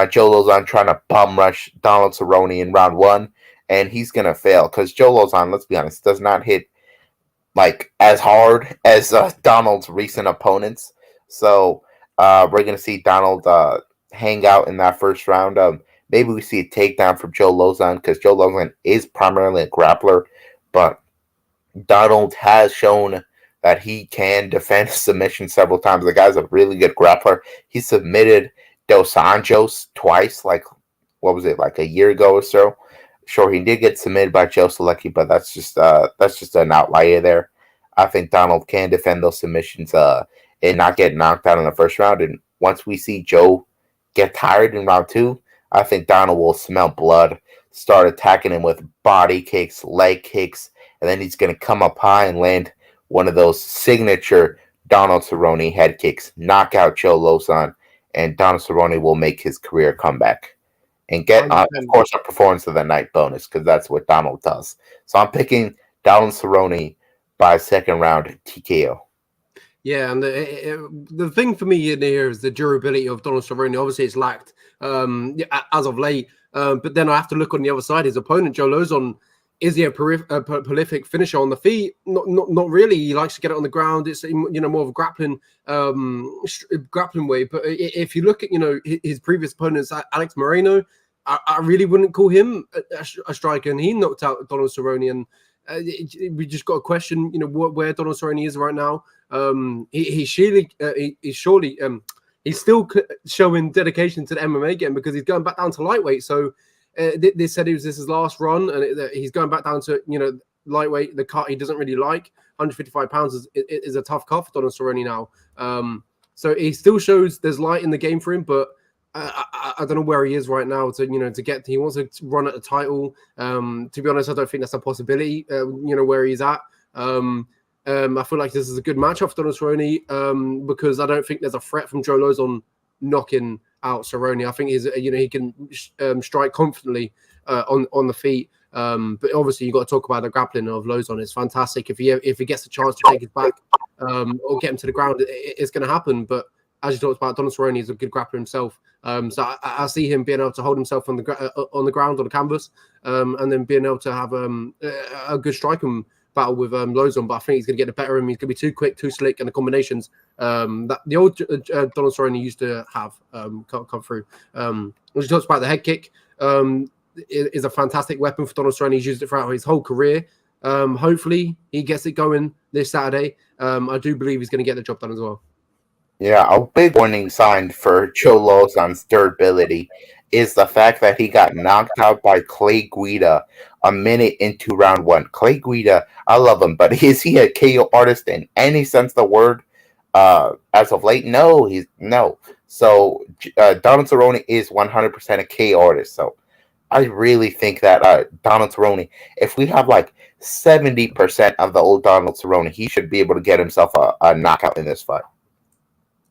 Joe Lozon trying to bum rush Donald Cerrone in round 1, and he's going to fail because Joe Lozon, let's be honest, does not hit like as hard as Donald's recent opponents. So we're going to see Donald hang out in that first round. Maybe we see a takedown from Joe Lozon because Joe Lozon is primarily a grappler, but Donald has shown that he can defend submission several times. The guy's a really good grappler. He submitted Dos Anjos twice, like, what was it, like a year ago or so? Sure, he did get submitted by Joe Selecki, but that's just an outlier there. I think Donald can defend those submissions and not get knocked out in the first round. And once we see Joe get tired in round 2, I think Donald will smell blood, start attacking him with body kicks, leg kicks, and then he's going to come up high and land one of those signature Donald Cerrone head kicks, knock out Joe Lozon, and Donald Cerrone will make his career comeback and get, of course, a performance of the night bonus because that's what Donald does. So I'm picking Donald Cerrone by second round TKO. Yeah, and the thing for me in here is the durability of Donald Cerrone. Obviously, it's lacked as of late. But then I have to look on the other side. His opponent, Joe Lozon, is he a prolific finisher on the feet? Not really. He likes to get it on the ground. It's more of a grappling way. But if you look at his previous opponents, Alex Moreno, I really wouldn't call him a striker, and he knocked out Donald Cerrone. And we just got a question, where Donald Cerrone is right now. He's still showing dedication to the MMA game because he's going back down to lightweight. So they said this is his last run, and he's going back down to lightweight, the cut he doesn't really like. 155 pounds is a tough cut for Donald Cerrone now. So he still shows there's light in the game for him, but I don't know where he is right now. He wants to run at the title. To be honest, I don't think that's a possibility. Where he's at. I feel like this is a good matchup for Donald Cerrone because I don't think there's a threat from Joe Lozon knocking out Cerrone. I think he can strike confidently on the feet. But obviously you got to talk about the grappling of Lozon. It's fantastic if he gets a chance to take his back or get him to the ground, it's going to happen. But as you talked about, Donald Cerrone is a good grappler himself. So I see him being able to hold himself on the ground, on the canvas, and then being able to have a good striking battle with Lozon. But I think he's going to get the better of him. He's going to be too quick, too slick, and the combinations that the old Donald Cerrone used to have come through. When you talked about the head kick, is a fantastic weapon for Donald Cerrone. He's used it throughout his whole career. Hopefully he gets it going this Saturday. I do believe he's going to get the job done as well. Yeah, a big warning sign for Joe Lozon's durability is the fact that he got knocked out by Clay Guida a minute into round 1. Clay Guida, I love him, but is he a KO artist in any sense of the word? As of late, no. So Donald Cerrone is 100% a KO artist. So I really think that Donald Cerrone, if we have like 70% of the old Donald Cerrone, he should be able to get himself a knockout in this fight.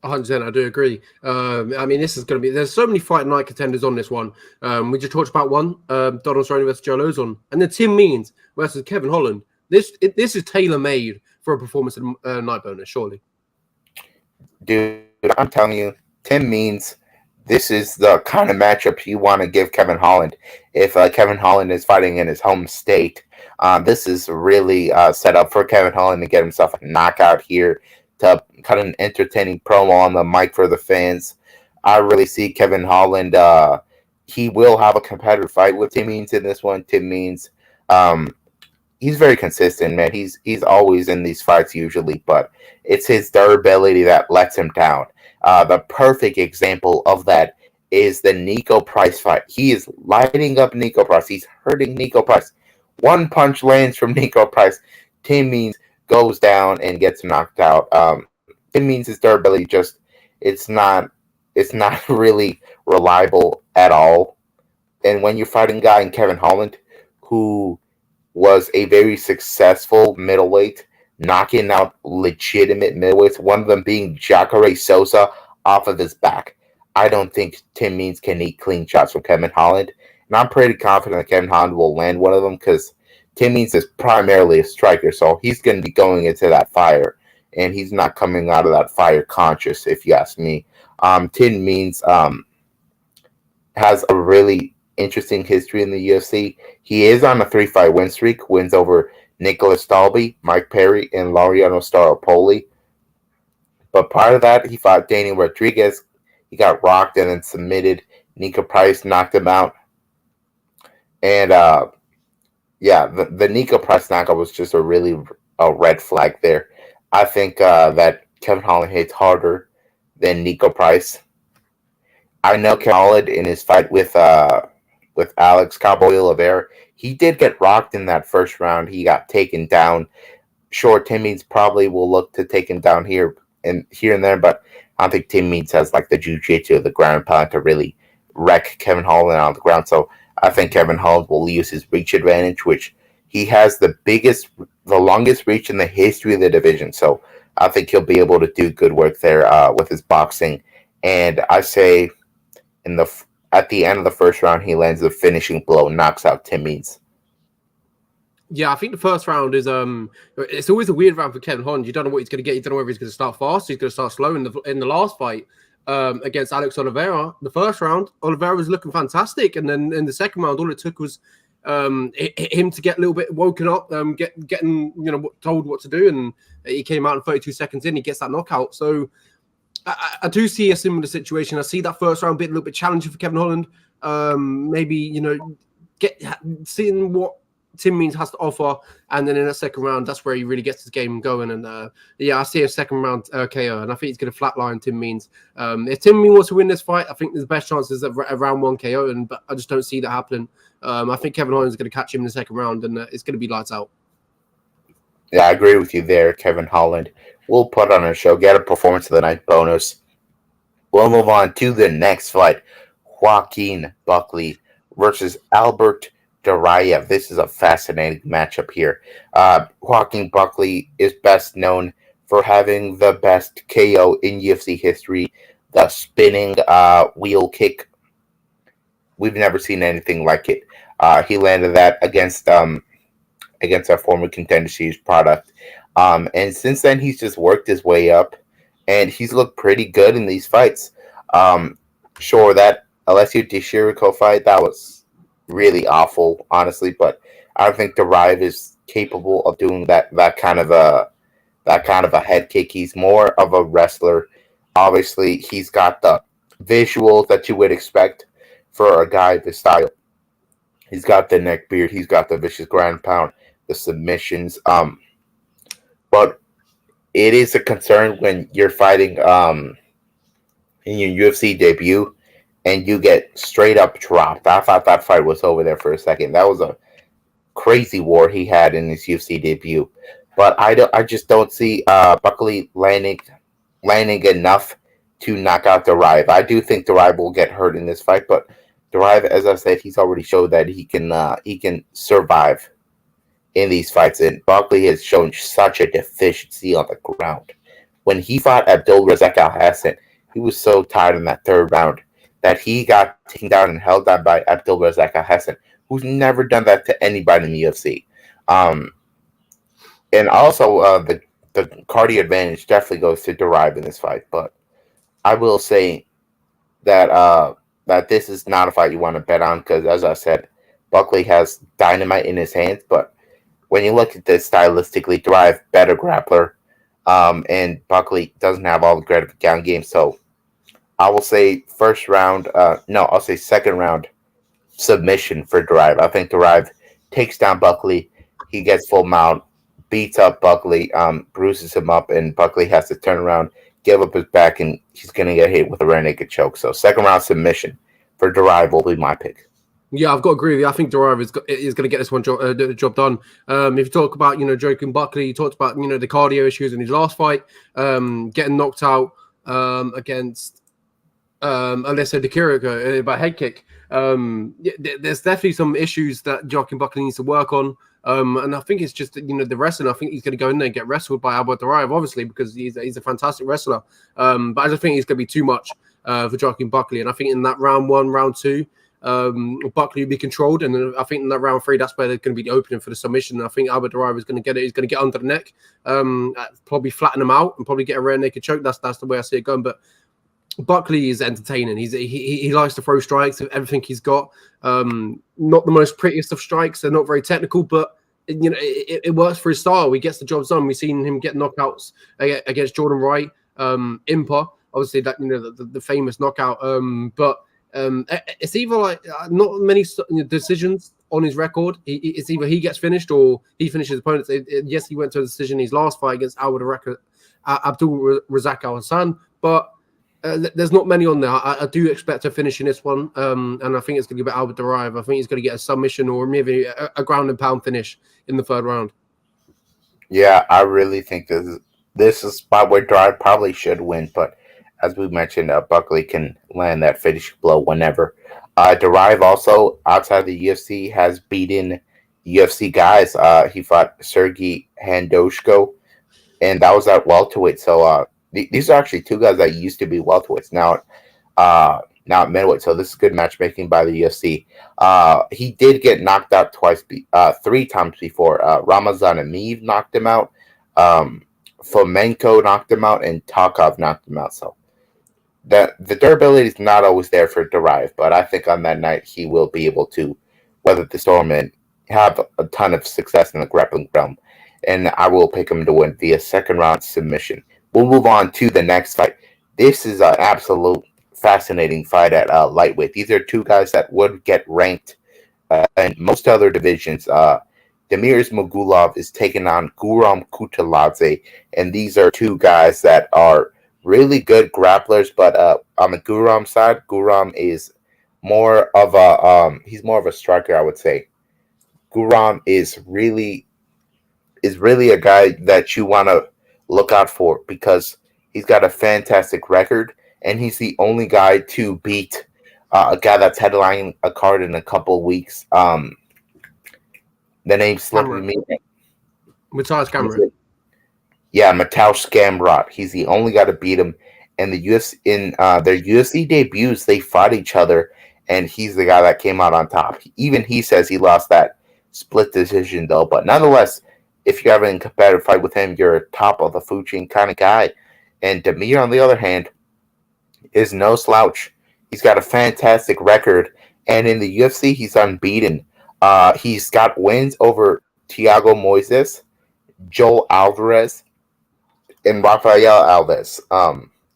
100%, I do agree. I mean, this is going to be. There's so many fight night contenders on this one. We just talked about one, Donald Cerrone versus Joe Lozon, and then Tim Means versus Kevin Holland. This is tailor made for a performance in night bonus, surely. Dude, I'm telling you, Tim Means, this is the kind of matchup you want to give Kevin Holland. If Kevin Holland is fighting in his home state, this is really set up for Kevin Holland to get himself a knockout here, to cut an entertaining promo on the mic for the fans. I really see Kevin Holland. He will have a competitive fight with Tim Means in this one. Tim Means, he's very consistent, man. He's always in these fights usually, but it's his durability that lets him down. The perfect example of that is the Nico Price fight. He is lighting up Nico Price. He's hurting Nico Price. One punch lands from Nico Price. Tim Means goes down and gets knocked out. Tim Means his durability just it's not really reliable at all. And when you're fighting a guy in Kevin Holland who was a very successful middleweight, knocking out legitimate middleweights, one of them being Jacare Souza off of his back. I don't think Tim Means can eat clean shots from Kevin Holland. And I'm pretty confident that Kevin Holland will land one of them because Tim Means is primarily a striker, so he's going to be going into that fire, and he's not coming out of that fire conscious, if you ask me. Tim Means has a really interesting history in the UFC. He is on a 3-fight win streak, wins over Nicholas Dalby, Mike Perry, and Laureano Staropoli. But part of that, he fought Danny Rodriguez. He got rocked and then submitted. Nico Price knocked him out. And the Nico Price knockout was just a red flag there. I think that Kevin Holland hits harder than Nico Price. I know Kevin Holland in his fight with Alex Cowboy Oliveira, he did get rocked in that first round. He got taken down. Sure, Tim Means probably will look to take him down here and there, but I don't think Tim Means has like the jiu-jitsu, the ground pound to really wreck Kevin Holland on the ground. So I think Kevin Holland will use his reach advantage, which he has the longest reach in the history of the division. So I think he'll be able to do good work there with his boxing. And I say at the end of the first round, he lands the finishing blow, knocks out Tim Means. Yeah, I think the first round is it's always a weird round for Kevin Holland. You don't know what he's going to get. You don't know whether he's going to start fast. He's going to start slow. In the last fight against Alex Oliveira, the first round, Oliveira was looking fantastic, and then in the second round, all it took was him to get a little bit woken up, getting told what to do, and he came out in 32 seconds in. He gets that knockout. So I do see a similar situation. I see that first round bit a little bit challenging for Kevin Holland. Maybe seeing what Tim Means has to offer, and then in that second round, that's where he really gets his game going. And I see a second round KO, and I think he's going to flatline Tim Means. If Tim Means wants to win this fight, I think there's the best chances of a round 1 KO, but I just don't see that happening. I think Kevin Holland is going to catch him in the second round, and it's going to be lights out. Yeah, I agree with you there, Kevin Holland. We'll put on our show, get a performance of the night bonus. We'll move on to the next fight, Joaquin Buckley versus Albert Duraev. This is a fascinating matchup here. Joaquin Buckley is best known for having the best KO in UFC history, the spinning wheel kick. We've never seen anything like it. He landed that against our former Contender Series product. And since then, he's just worked his way up, and he's looked pretty good in these fights. Sure, that Alessio Di Chirico fight, that was really awful, honestly, but I don't think Duraev is capable of doing that kind of a head kick. He's more of a wrestler. Obviously, he's got the visuals that you would expect for a guy of his style. He's got the neck beard. He's got the vicious ground pound, the submissions. But it is a concern when you're fighting in your UFC debut and you get straight up dropped. I thought that fight was over there for a second. That was a crazy war he had in his UFC debut. But I just don't see Buckley landing enough to knock out Duraev. I do think Duraev will get hurt in this fight, but Derive, as I said, he's already showed that he can survive in these fights, and Buckley has shown such a deficiency on the ground. When he fought Abdul Razak Al Hassan, he was so tired in that third round that he got taken down and held down by Abdul Razak Al Hassan, who's never done that to anybody in the UFC. And also, the cardio advantage definitely goes to Derive in this fight. But I will say that that this is not a fight you want to bet on because, as I said, Buckley has dynamite in his hands. But when you look at this stylistically, Derive better grappler, and Buckley doesn't have all the great ground game. So I will say I'll say second round submission for Derive. I think Derive takes down Buckley. He gets full mount, beats up Buckley, bruises him up, and Buckley has to turn around, give up his back, and he's going to get hit with a rear naked choke. So second round submission for Derive will be my pick. Yeah, I've got to agree with you. I think Derive is going to get this one job done. If you talk about, Joaquin Buckley, you talked about, the cardio issues in his last fight, getting knocked out against Alessa De Chirico by head kick. There's definitely some issues that Joaquin Buckley needs to work on. And I think it's just, the wrestling. I think he's going to go in there and get wrestled by Albert Derive, obviously, because he's a fantastic wrestler. But I just think he's going to be too much for Joaquin Buckley. And I think in that round 1, round 2, Buckley will be controlled, and then I think in that round 3, that's where they're going to be the opening for the submission. I think Albert Derive is going to get it. He's going to get under the neck, probably flatten him out, and probably get a rear naked choke. That's the way I see it going. But Buckley is entertaining. He likes to throw strikes with everything he's got. Not the most prettiest of strikes. They're not very technical, but it works for his style. He gets the job done. We've seen him get knockouts against Jordan Wright, Impa. Obviously, that the famous knockout. But it's either like not many decisions on his record. It's either he gets finished or he finishes opponents. Yes, he went to a decision in his last fight against Abdul Razak Al Hassan, but there's not many on there. I do expect to finish in this one, and I think it's going to be Albert Derive. I think he's going to get a submission or maybe a ground and pound finish in the third round. Yeah, I really think this is a spot where Derive probably should win, but as we mentioned, Buckley can land that finishing blow whenever. Derive also, outside the UFC, has beaten UFC guys. He fought Sergey Handoshko, and that was at welterweight. So these are actually two guys that used to be welterweights, now at middleweight. So this is good matchmaking by the UFC. He did get knocked out 3 times before. Ramazan Ameev knocked him out. Fomenko knocked him out, and Takov knocked him out. So the durability is not always there for Derive, but I think on that night he will be able to weather the storm and have a ton of success in the grappling realm. And I will pick him to win via second round submission. We'll move on to the next fight. This is an absolute fascinating fight at lightweight. These are two guys that would get ranked in most other divisions. Damir Ismagulov is taking on Guram Kutaladze, and these are two guys that are really good grapplers. But on the Guram side, Guram is more of a striker, I would say. Guram is really a guy that you want to look out for because he's got a fantastic record, and he's the only guy to beat a guy that's headlining a card in a couple of weeks. The name's slipping me. Mateusz Gamrot. Yeah, Mateusz Gamrot. He's the only guy to beat him. And the UFC in their UFC debuts, they fought each other, and he's the guy that came out on top. Even he says he lost that split decision, though. But nonetheless, if you're having a competitive fight with him, you're a top of the food chain kind of guy. And Damir, on the other hand, is no slouch. He's got a fantastic record, and in the UFC, he's unbeaten. He's got wins over Thiago Moises, Joel Alvarez, and Rafael Alves.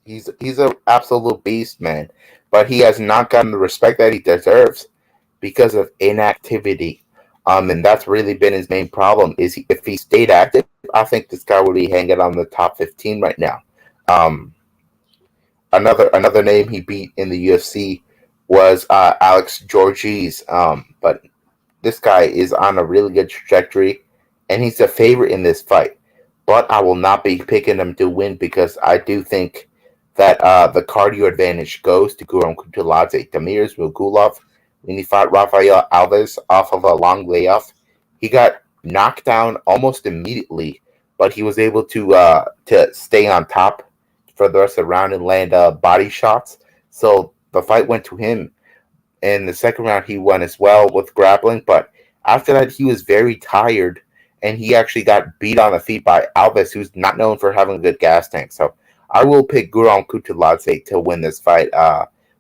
He's an absolute beast, man. But he has not gotten the respect that he deserves because of inactivity. And that's really been his main problem. If he stayed active, I think this guy would be hanging on the top 15 right now. Another name he beat in the UFC was Alex Georges. But this guy is on a really good trajectory, and he's a favorite in this fight. But I will not be picking him to win because I do think that the cardio advantage goes to Guram Kutaladze. Damir Ismagulov when he fought Rafael Alves off of a long layoff. He got knocked down almost immediately, but he was able to stay on top for the rest of the round and land body shots. So the fight went to him. In the second round, he won as well with grappling, but after that, he was very tired, and he actually got beat on the feet by Alves, who's not known for having a good gas tank. So I will pick Guram Kutateladze to win this fight.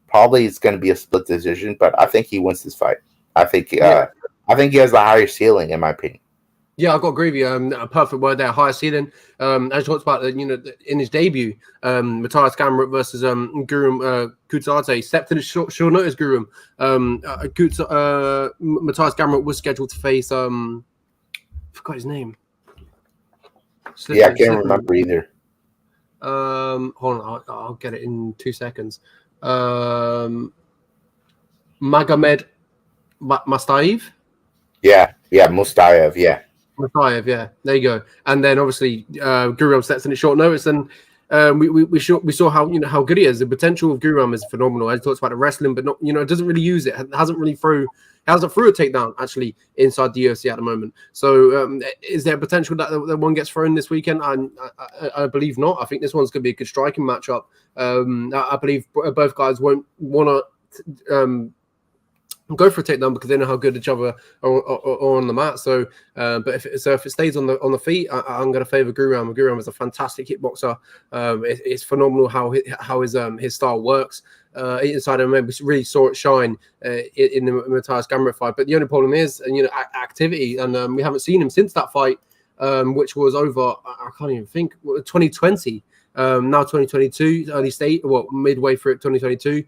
Probably it's going to be a split decision, but I think he wins this fight. I think he has the higher ceiling, in my opinion. Yeah, I've got to agree with you. A perfect word there, higher ceiling. As you talked about, in his debut, Matthias Gamrot versus Guram Kutateladze stepped in a short notice. Matthias Gamrot was scheduled to face I forgot his name. I can't remember either. Hold on, I'll get it in 2 seconds. Magomed Mustaev. Yeah, Mustaev. Yeah. Mustaev, yeah, there you go. And then obviously Guram steps in at short notice, and we saw how good he is. The potential of Guram is phenomenal. As he talks about the wrestling, but not it doesn't really use it. Hasn't threw a takedown actually inside the UFC at the moment. So is there potential that one gets thrown this weekend? I believe not. I think this one's going to be a good striking matchup. I believe both guys won't want to go for a takedown because they know how good each other are on the mat. So, but if it stays on the feet, I'm going to favor Guram. Guram is a fantastic kickboxer. It's phenomenal how his style works. Inside MMA, we really saw it shine in the Matthias Gamrot fight. But the only problem is, activity, and we haven't seen him since that fight, which was over. I can't even think. 2020. Now 2022, early state, midway through 2022.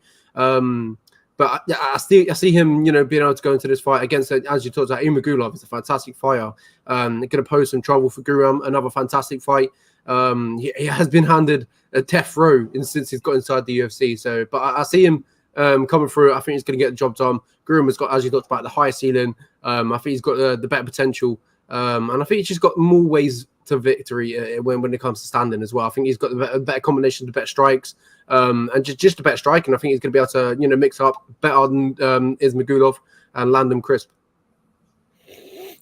But I see him, being able to go into this fight against, as you talked about, Imagulov is a fantastic fighter. Going to pose some trouble for Guram. Another fantastic fight. He has been handed a death row since he's got inside the UFC. So, but I see him coming through. I think he's going to get the job done. Guram has got, as you talked about, the higher ceiling. I think he's got the better potential. And I think he's just got more ways to victory when it comes to standing as well. I think he's got the better combination, the better strikes, and just the better striking. I think he's going to be able to mix up better than Ismagulov and land them crisp.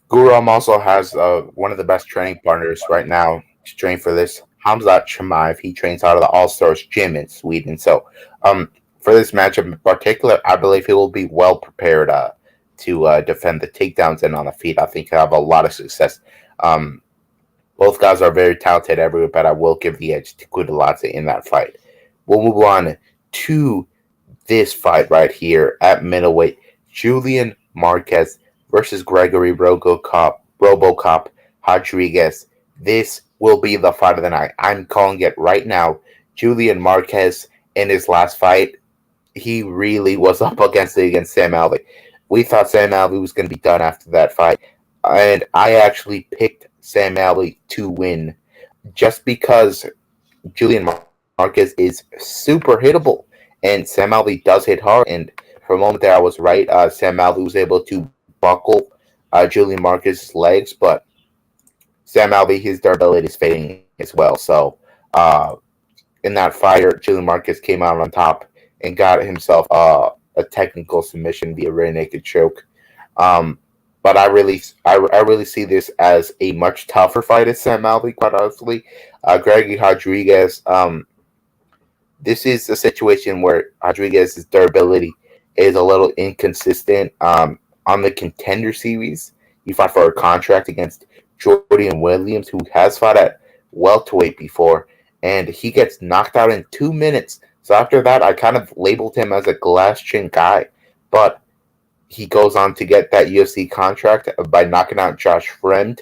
Guram also has one of the best training partners right now to train for this, Hamzat Chimaev. He trains out of the All Stars gym in Sweden. So for this matchup in particular, I believe he will be well prepared to defend the takedowns and on the feet. I think he'll have a lot of success. Both guys are very talented everywhere, but I will give the edge to Kutateladze in that fight. We'll move on to this fight right here at middleweight. Julian Marquez versus Gregory RoboCop Rodriguez. This will be the fight of the night. I'm calling it right now. Julian Marquez, in his last fight, he really was up against Sam Alvey. We thought Sam Alvey was going to be done after that fight, and I actually picked Sam Alvey to win just because Julian Marquez is super hittable, and Sam Alvey does hit hard. And for a moment there, I was right. Sam Alvey was able to buckle Julian Marquez's legs, but Sam Alvey, his durability is fading as well. So in that fight, Julian Marquez came out on top and got himself a technical submission via rear naked choke. But I really see this as a much tougher fight at Sam Alvey, quite honestly. Gregory Rodriguez, this is a situation where Rodriguez's durability is a little inconsistent. On the Contender Series, he fought for a contract against Jordan Williams, who has fought at welterweight before, and he gets knocked out in 2 minutes. So after that, I kind of labeled him as a glass chin guy, but he goes on to get that UFC contract by knocking out Josh Fremd,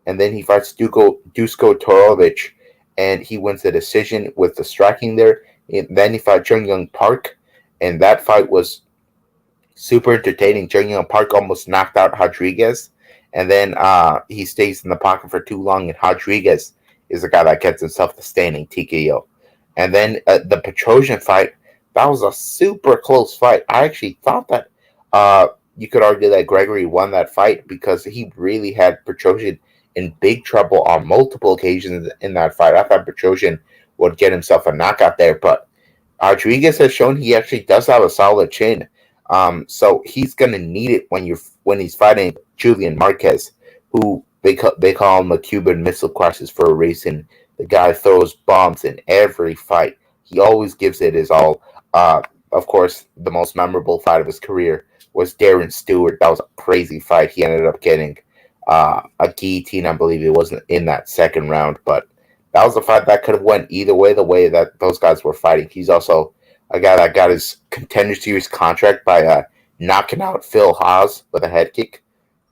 and then he fights Dusko Torovic, and he wins the decision with the striking there. And then he fought Jung Young Park, and that fight was super entertaining. Jung Young Park almost knocked out Rodriguez, and then he stays in the pocket for too long, and Rodriguez is the guy that gets himself the standing TKO. And then the Petrosian fight, that was a super close fight. I actually thought that you could argue that Gregory won that fight because he really had Petrosian in big trouble on multiple occasions in that fight. I thought Petrosian would get himself a knockout there, but Rodriguez has shown he actually does have a solid chin. So he's gonna need it when he's fighting Julian Marquez, who they call him a Cuban Missile Crisis for a reason. The guy throws bombs in every fight. He always gives it his all. Of course, the most memorable fight of his career was Darren Stewart. That was a crazy fight. He ended up getting a guillotine, I believe it wasn't in that second round, but that was a fight that could have went either way. The way that those guys were fighting, he's also a guy that got his Contender Series contract by knocking out Phil Haas with a head kick.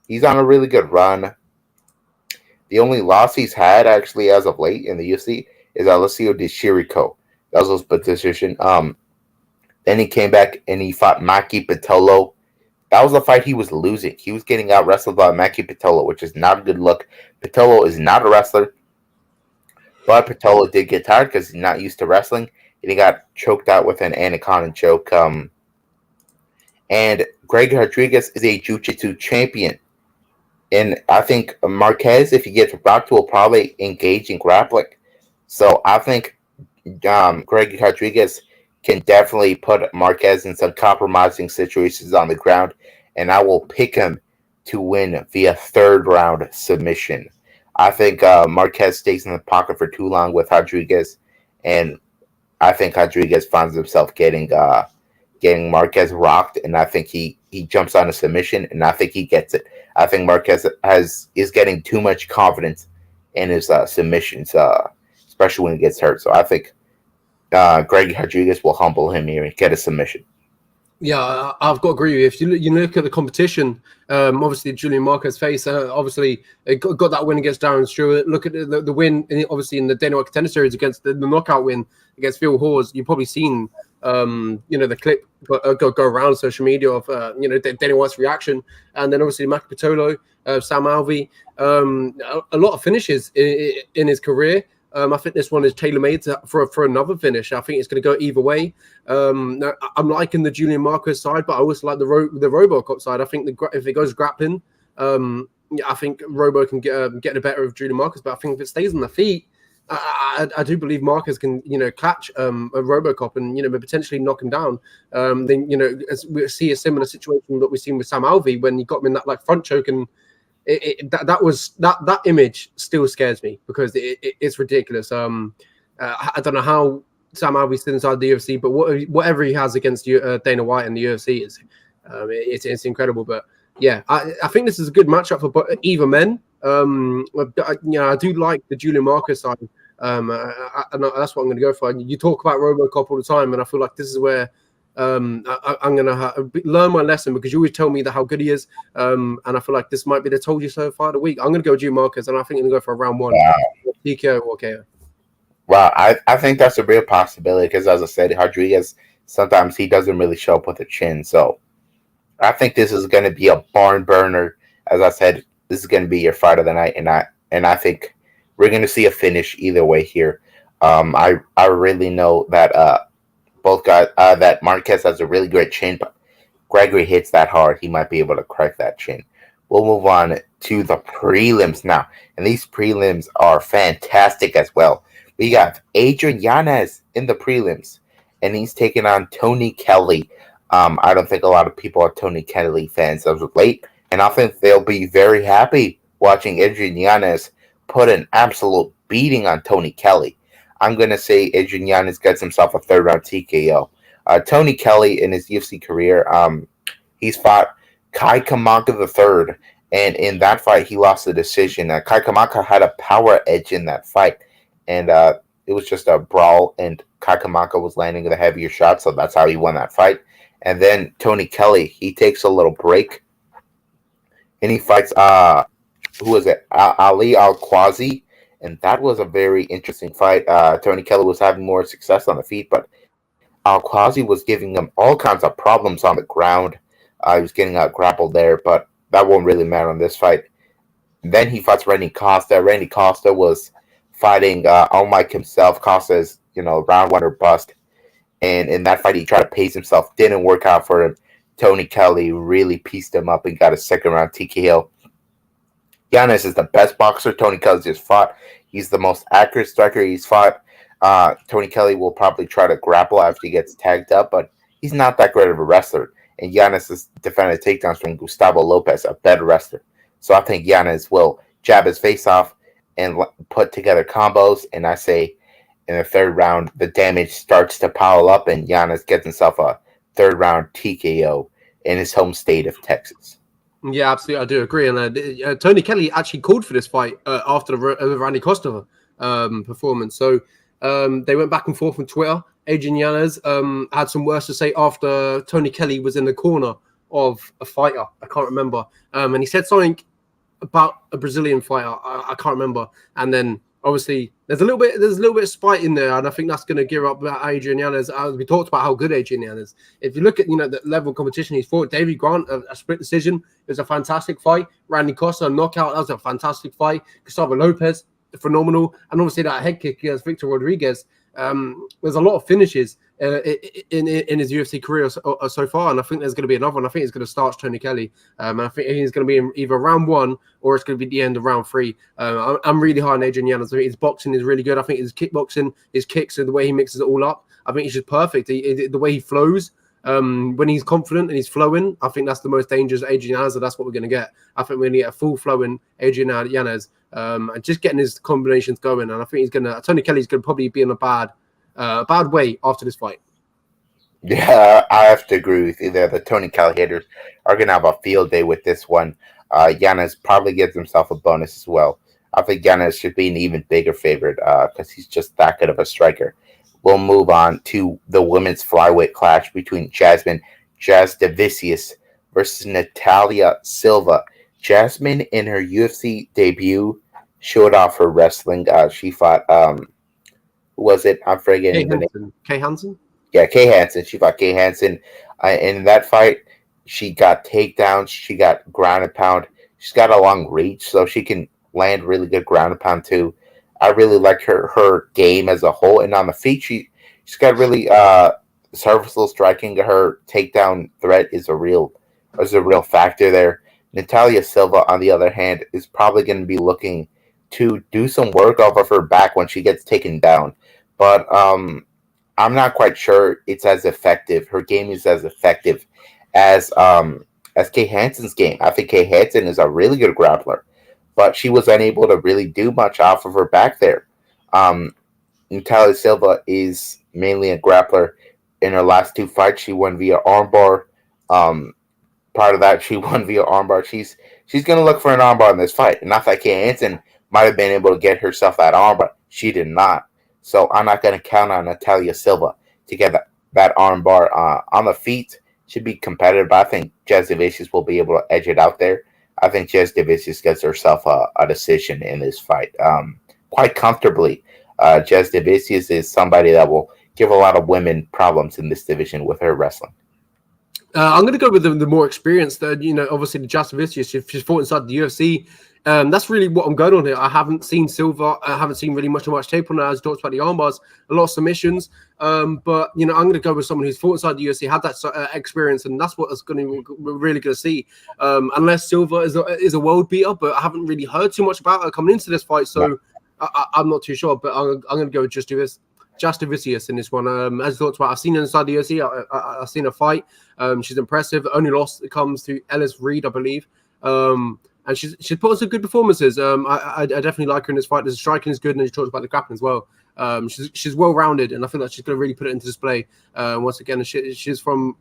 He's on a really good run. The only loss he's had actually as of late in the UFC is Alessio Di Chirico. That was his position. Then he came back and he fought Maki Pitolo. That was the fight he was losing. He was getting out wrestled by Maki Pitolo, which is not a good look. Pitolo is not a wrestler, but Pitolo did get tired because he's not used to wrestling, and he got choked out with an anaconda choke. And Greg Rodriguez is a jiu-jitsu champion. And I think Marquez, if he gets rocked, will probably engage in grappling. So I think Greg Rodriguez can definitely put Marquez in some compromising situations on the ground, and I will pick him to win via third round submission. I think Marquez stays in the pocket for too long with Rodriguez, and I think Rodriguez finds himself getting Marquez rocked, and I think he jumps on a submission, and I think he gets it. I think Marquez is getting too much confidence in his submissions, especially when he gets hurt. So I think Greg Rodriguez will humble him here and get a submission. Yeah, I've got to agree with you. If you look at the competition, obviously Julian Marquez face, obviously got that win against Darren Stewart. Look at the win, obviously in the Dana White Contender Series against the knockout win against Phil Hawes. You've probably seen, the clip go around social media of Dana White's reaction, and then obviously Maki Pitolo, Sam Alvey, a lot of finishes in his career. I think this one is tailor-made for another finish. I think it's going to go either way. I'm liking the Julian Marquez side, but I also like the RoboCop side. I think if it goes grappling, I think Robo can get the better of Julian Marquez. But I think if it stays on the feet, I do believe Marquez can catch a RoboCop and potentially knock him down. Then as we see a similar situation that we've seen with Sam Alvey when he got him in that front choke and. That image still scares me because it's ridiculous. I don't know how Sam Alvey's still inside the UFC, but whatever he has against Dana White and the UFC it's incredible. But yeah, I think this is a good matchup for either men. I do like the Julian Marquez side. And that's what I'm going to go for. You talk about RoboCop all the time, and I feel like this is where. I'm gonna learn my lesson because you always tell me how good he is, and I feel like this might be the told you so far of the week. I'm gonna go Julian Marquez, and I think I'm gonna go for a round one. Wow. TKO or KO. Wow, I think that's a real possibility because, as I said, Rodriguez sometimes he doesn't really show up with a chin. So I think this is going to be a barn burner. As I said, this is going to be your fight of the night, and I think we're going to see a finish either way here. I really know that both guys that Marquez has a really great chin, but Gregory hits that hard, he might be able to crack that chin. We'll move on to the prelims now, and these prelims are fantastic as well. We got Adrian Yanez in the prelims, and he's taking on Tony Kelly. I don't think a lot of people are Tony Kelly fans as of late, and I think they'll be very happy watching Adrian Yanez put an absolute beating on Tony Kelly. I'm going to say Adrian Yanez gets himself a third-round TKO. Tony Kelly, in his UFC career, he's fought Kai Kamaka III, and in that fight, he lost the decision. Kai Kamaka had a power edge in that fight, and it was just a brawl, and Kai Kamaka was landing the heavier shot, so that's how he won that fight. And then Tony Kelly, he takes a little break, and he fights, who was it? Ali Al-Qazi. And that was a very interesting fight. Tony Kelly was having more success on the feet, but Al-Qazi was giving him all kinds of problems on the ground. He was getting grappled there, but that won't really matter in this fight. Then he fights Randy Costa. Randy Costa was fighting All Mike himself. Costa's, round one or bust. And in that fight, he tried to pace himself. Didn't work out for him. Tony Kelly really pieced him up and got a second round TKO. Yanez is the best boxer Tony Kelly just fought. He's the most accurate striker he's fought. Tony Kelly will probably try to grapple after he gets tagged up, but he's not that great of a wrestler. and Giannis has defended takedowns from Gustavo Lopez, a better wrestler. So I think Giannis will jab his face off and put together combos. And I say in the third round, the damage starts to pile up, and Giannis gets himself a third round TKO in his home state of Texas. Yeah, absolutely. I do agree. And Tony Kelly actually called for this fight after the Randy Costa performance. So they went back and forth on Twitter. Adrian Yanez had some words to say after Tony Kelly was in the corner of a fighter. I can't remember. And he said something about a Brazilian fighter. I can't remember. And then obviously there's a little bit of spite in there, and I think that's going to gear up about Adrian Yanez. We talked about how good Adrian Yanez is. If you look at the level of competition he's fought, David Grant, a split decision, it was a fantastic fight. Randy Costa, a knockout, that was a fantastic fight. Gustavo Lopez, phenomenal, and obviously that head kick against Victor Rodriguez. There's a lot of finishes in his UFC career so far, and I think there's going to be another one. I think it's going to start Tony Kelly. And I think he's going to be in either round 1 or it's going to be the end of round 3. I'm really high on Adrian Yanez. I think his boxing is really good. I think his kickboxing, his kicks, and the way he mixes it all up, I think he's just perfect. The way he flows. When he's confident and he's flowing, I think that's the most dangerous Adrian Yanez, and that's what we're going to get. I think we're going to get a full flowing Adrian Yanez, and just getting his combinations going. And I think Tony Kelly's going to probably be in a bad way after this fight. Yeah, I have to agree with you there. The Tony Kelly haters are going to have a field day with this one. Yanez probably gives himself a bonus as well. I think Yanez should be an even bigger favorite because he's just that good of a striker. We'll move on to the women's flyweight clash between Jazz Davicius versus Natalia Silva. Jasmine, in her UFC debut, showed off her wrestling. She fought, who was it? I'm forgetting the name. Kay Hansen? Yeah, Kay Hansen. She fought Kay Hansen. In that fight, she got takedowns. She got ground and pound. She's got a long reach, so she can land really good ground and pound too. I really like her game as a whole, and on the feet, she's got really serviceable striking. Her takedown threat is a real factor there. Natalia Silva, on the other hand, is probably going to be looking to do some work off of her back when she gets taken down, but I'm not quite sure it's as effective. Her game is as effective as Kay Hansen's game. I think Kay Hansen is a really good grappler, but she was unable to really do much off of her back there. Natalia Silva is mainly a grappler. In her last 2 fights, she won via armbar. Part of that, she won via armbar. She's going to look for an armbar in this fight. And not that Kay Hansen might have been able to get herself that armbar. She did not. So I'm not going to count on Natalia Silva to get that armbar on the feet. Should be competitive, but I think Jazz Davicius will be able to edge it out there. I think Jazz Davicius gets herself a decision in this fight quite comfortably. Jazz Davicius is somebody that will give a lot of women problems in this division with her wrestling. I'm going to go with the more experienced. Obviously the Jazz Davicius, she's fought inside the UFC. That's really what I'm going on here. I haven't seen Silva. I haven't seen really much tape on her. As you talked about the armbars, a lot of submissions. But I'm going to go with someone who's fought inside the UFC, had that experience, and that's what we're really going to see. Unless Silva is a world beater, but I haven't really heard too much about her coming into this fight, so I'm not too sure. But I'm going to go with Jazz Davicius in this one. As you talked about, I've seen her inside the UFC. I've seen her fight. She's impressive. The only loss that comes to Ellis Reed, I believe. And she's put on some good performances. I definitely like her in this fight. The striking is good, and you talked about the grappling as well. She's well rounded, and I think that she's going to really put it into display. Once again, she's from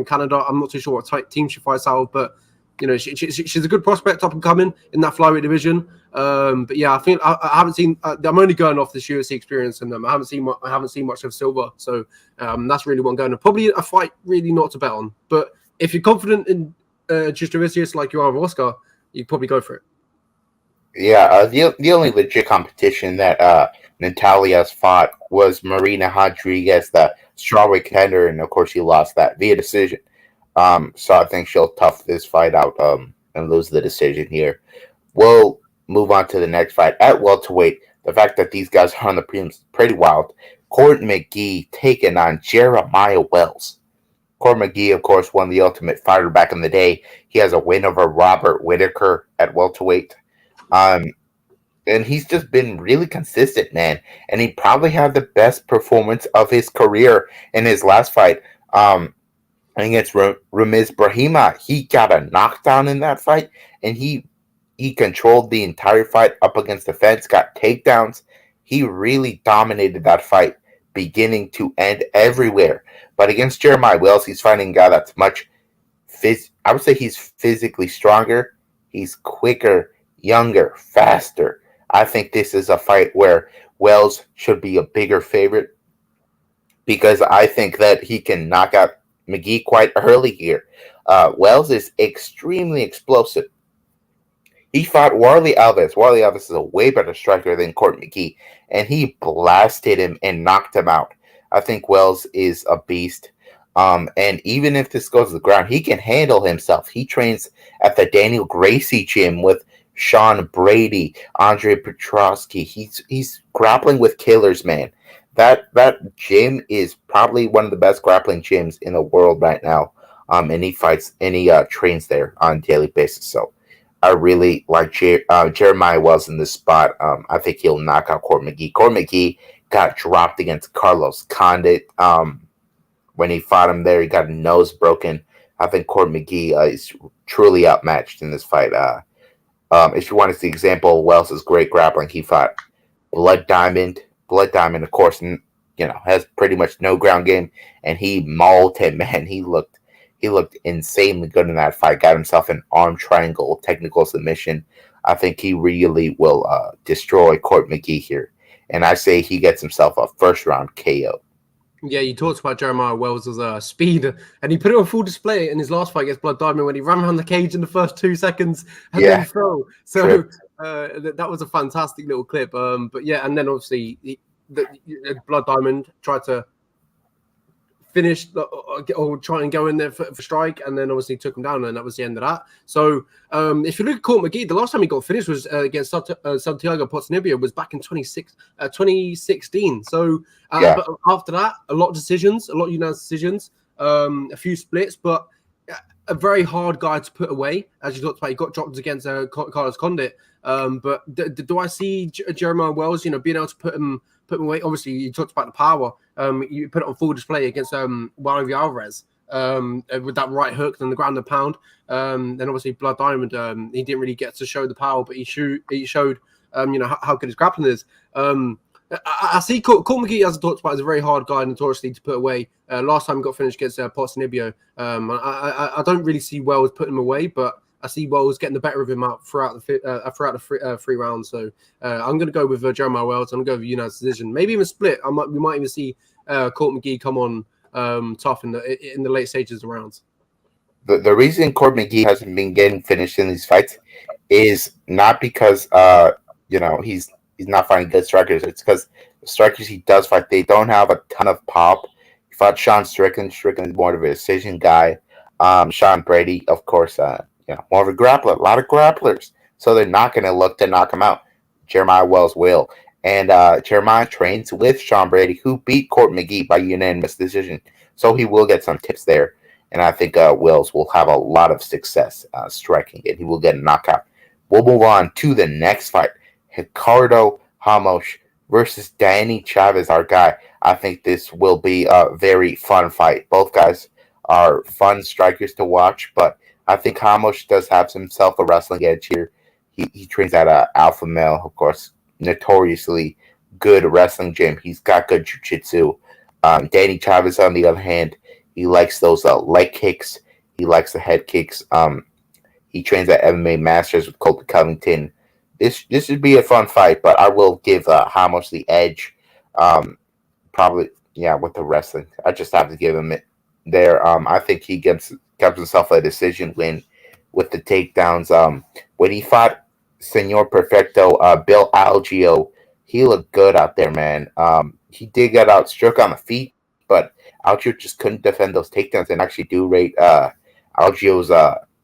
Canada. I'm not too sure what type team she fights out of, but she's a good prospect up and coming in that flyweight division. But yeah, I think I haven't seen. I'm only going off this UFC experience, and I haven't seen much of Silva. So that's really what I'm going. Probably a fight really not to bet on. But if you're confident in Jazz Davicius like you are with Oscar, you probably go for it. Yeah, the only legit competition that Natalia's fought was Marina Rodriguez, the strawweight contender, and of course she lost that via decision. So I think she'll tough this fight out and lose the decision here. We'll move on to the next fight at welterweight. The fact that these guys are on the prelims pretty wild. Court McGee taking on Jeremiah Wells. Court McGee, of course, won the Ultimate Fighter back in the day. He has a win over Robert Whitaker at welterweight. And he's just been really consistent, man. And he probably had the best performance of his career in his last fight. against Ramiz Brahima. He got a knockdown in that fight, and he controlled the entire fight up against the fence, got takedowns. He really dominated that fight, beginning to end everywhere. But against Jeremiah Wells, he's fighting a guy that's much I would say he's physically stronger, he's quicker, younger, faster. I think this is a fight where Wells should be a bigger favorite because I think that he can knock out McGee quite early here. Wells is extremely explosive. He fought Warley Alves. Warley Alves is a way better striker than Court McGee, and he blasted him and knocked him out. I think Wells is a beast. And even if this goes to the ground, he can handle himself. He trains at the Daniel Gracie gym with Sean Brady, Andre Petrosky. He's grappling with killers, man. That gym is probably one of the best grappling gyms in the world right now. And he fights and he trains there on a daily basis. So I really like Jeremiah Wells in this spot. I think he'll knock out Court McGee. Court McGee got dropped against Carlos Condit. When he fought him there, he got a nose broken. I think Court McGee is truly outmatched in this fight. If you want to see example of Wells' great grappling, he fought Blood Diamond. Blood Diamond, of course, has pretty much no ground game, and he mauled him, man. He looked insanely good in that fight. Got himself an arm triangle technical submission. I think he really will destroy Court McGee here, and I say he gets himself a first round KO. Yeah, you talked about Jeremiah Wells' speed, and he put it on full display in his last fight against Blood Diamond when he ran around the cage in the first 2 seconds and then fell. So that was a fantastic little clip. But yeah, and then obviously Blood Diamond tried to finish or try and go in there for strike, and then obviously took him down, and that was the end of that. So if you look at Court McGee, the last time he got finished was against Santiago Ponzinibbio, was back in 2016. So but after that, a lot of unanimous decisions, a few splits, but a very hard guy to put away. As you talked about, he got dropped against Carlos Condit. But do I see Jeremiah Wells, being able to put him away? Obviously, you talked about the power. You put it on full display against Warley Alvarez with that right hook and the ground and pound. Then obviously Blood Diamond, he didn't really get to show the power, but he showed how good his grappling is. I see Court McGee, as I talked about, is a very hard guy notoriously to put away. Last time he got finished against Ponzinibbio. I don't really see Wells putting him away, but I see Wells getting the better of him out throughout the three rounds. So I'm going to go with Jeremiah Wells. I'm going to go with unanimous decision. Maybe even split. We might even see Court McGee come on tough in the late stages of rounds. The reason Court McGee hasn't been getting finished in these fights is not because he's not fighting good strikers. It's because the strikers he does fight, they don't have a ton of pop. He fought Sean Strickland. Strickland is more of a decision guy. Sean Brady, of course, more of a grappler. A lot of grapplers. So they're not going to look to knock him out. Jeremiah Wells will. And Jeremiah trains with Sean Brady, who beat Court McGee by unanimous decision. So he will get some tips there. And I think Wells will have a lot of success striking it. He will get a knockout. We'll move on to the next fight. Ricardo Ramos versus Danny Chavez, our guy. I think this will be a very fun fight. Both guys are fun strikers to watch, but I think Ramos does have himself a wrestling edge here. He trains at Alpha Male, of course, notoriously good wrestling gym. He's got good jiu-jitsu. Danny Chavez, on the other hand, he likes those leg kicks. He likes the head kicks. He trains at MMA Masters with Colby Covington. This should be a fun fight, but I will give Ramos the edge. Probably, with the wrestling. I just have to give him it there. I think he gives himself a decision win with the takedowns. When he fought Senor Perfecto, Bill Algeo, he looked good out there, man. He did get outstruck on the feet, but Algeo just couldn't defend those takedowns, and actually do rate Algeo's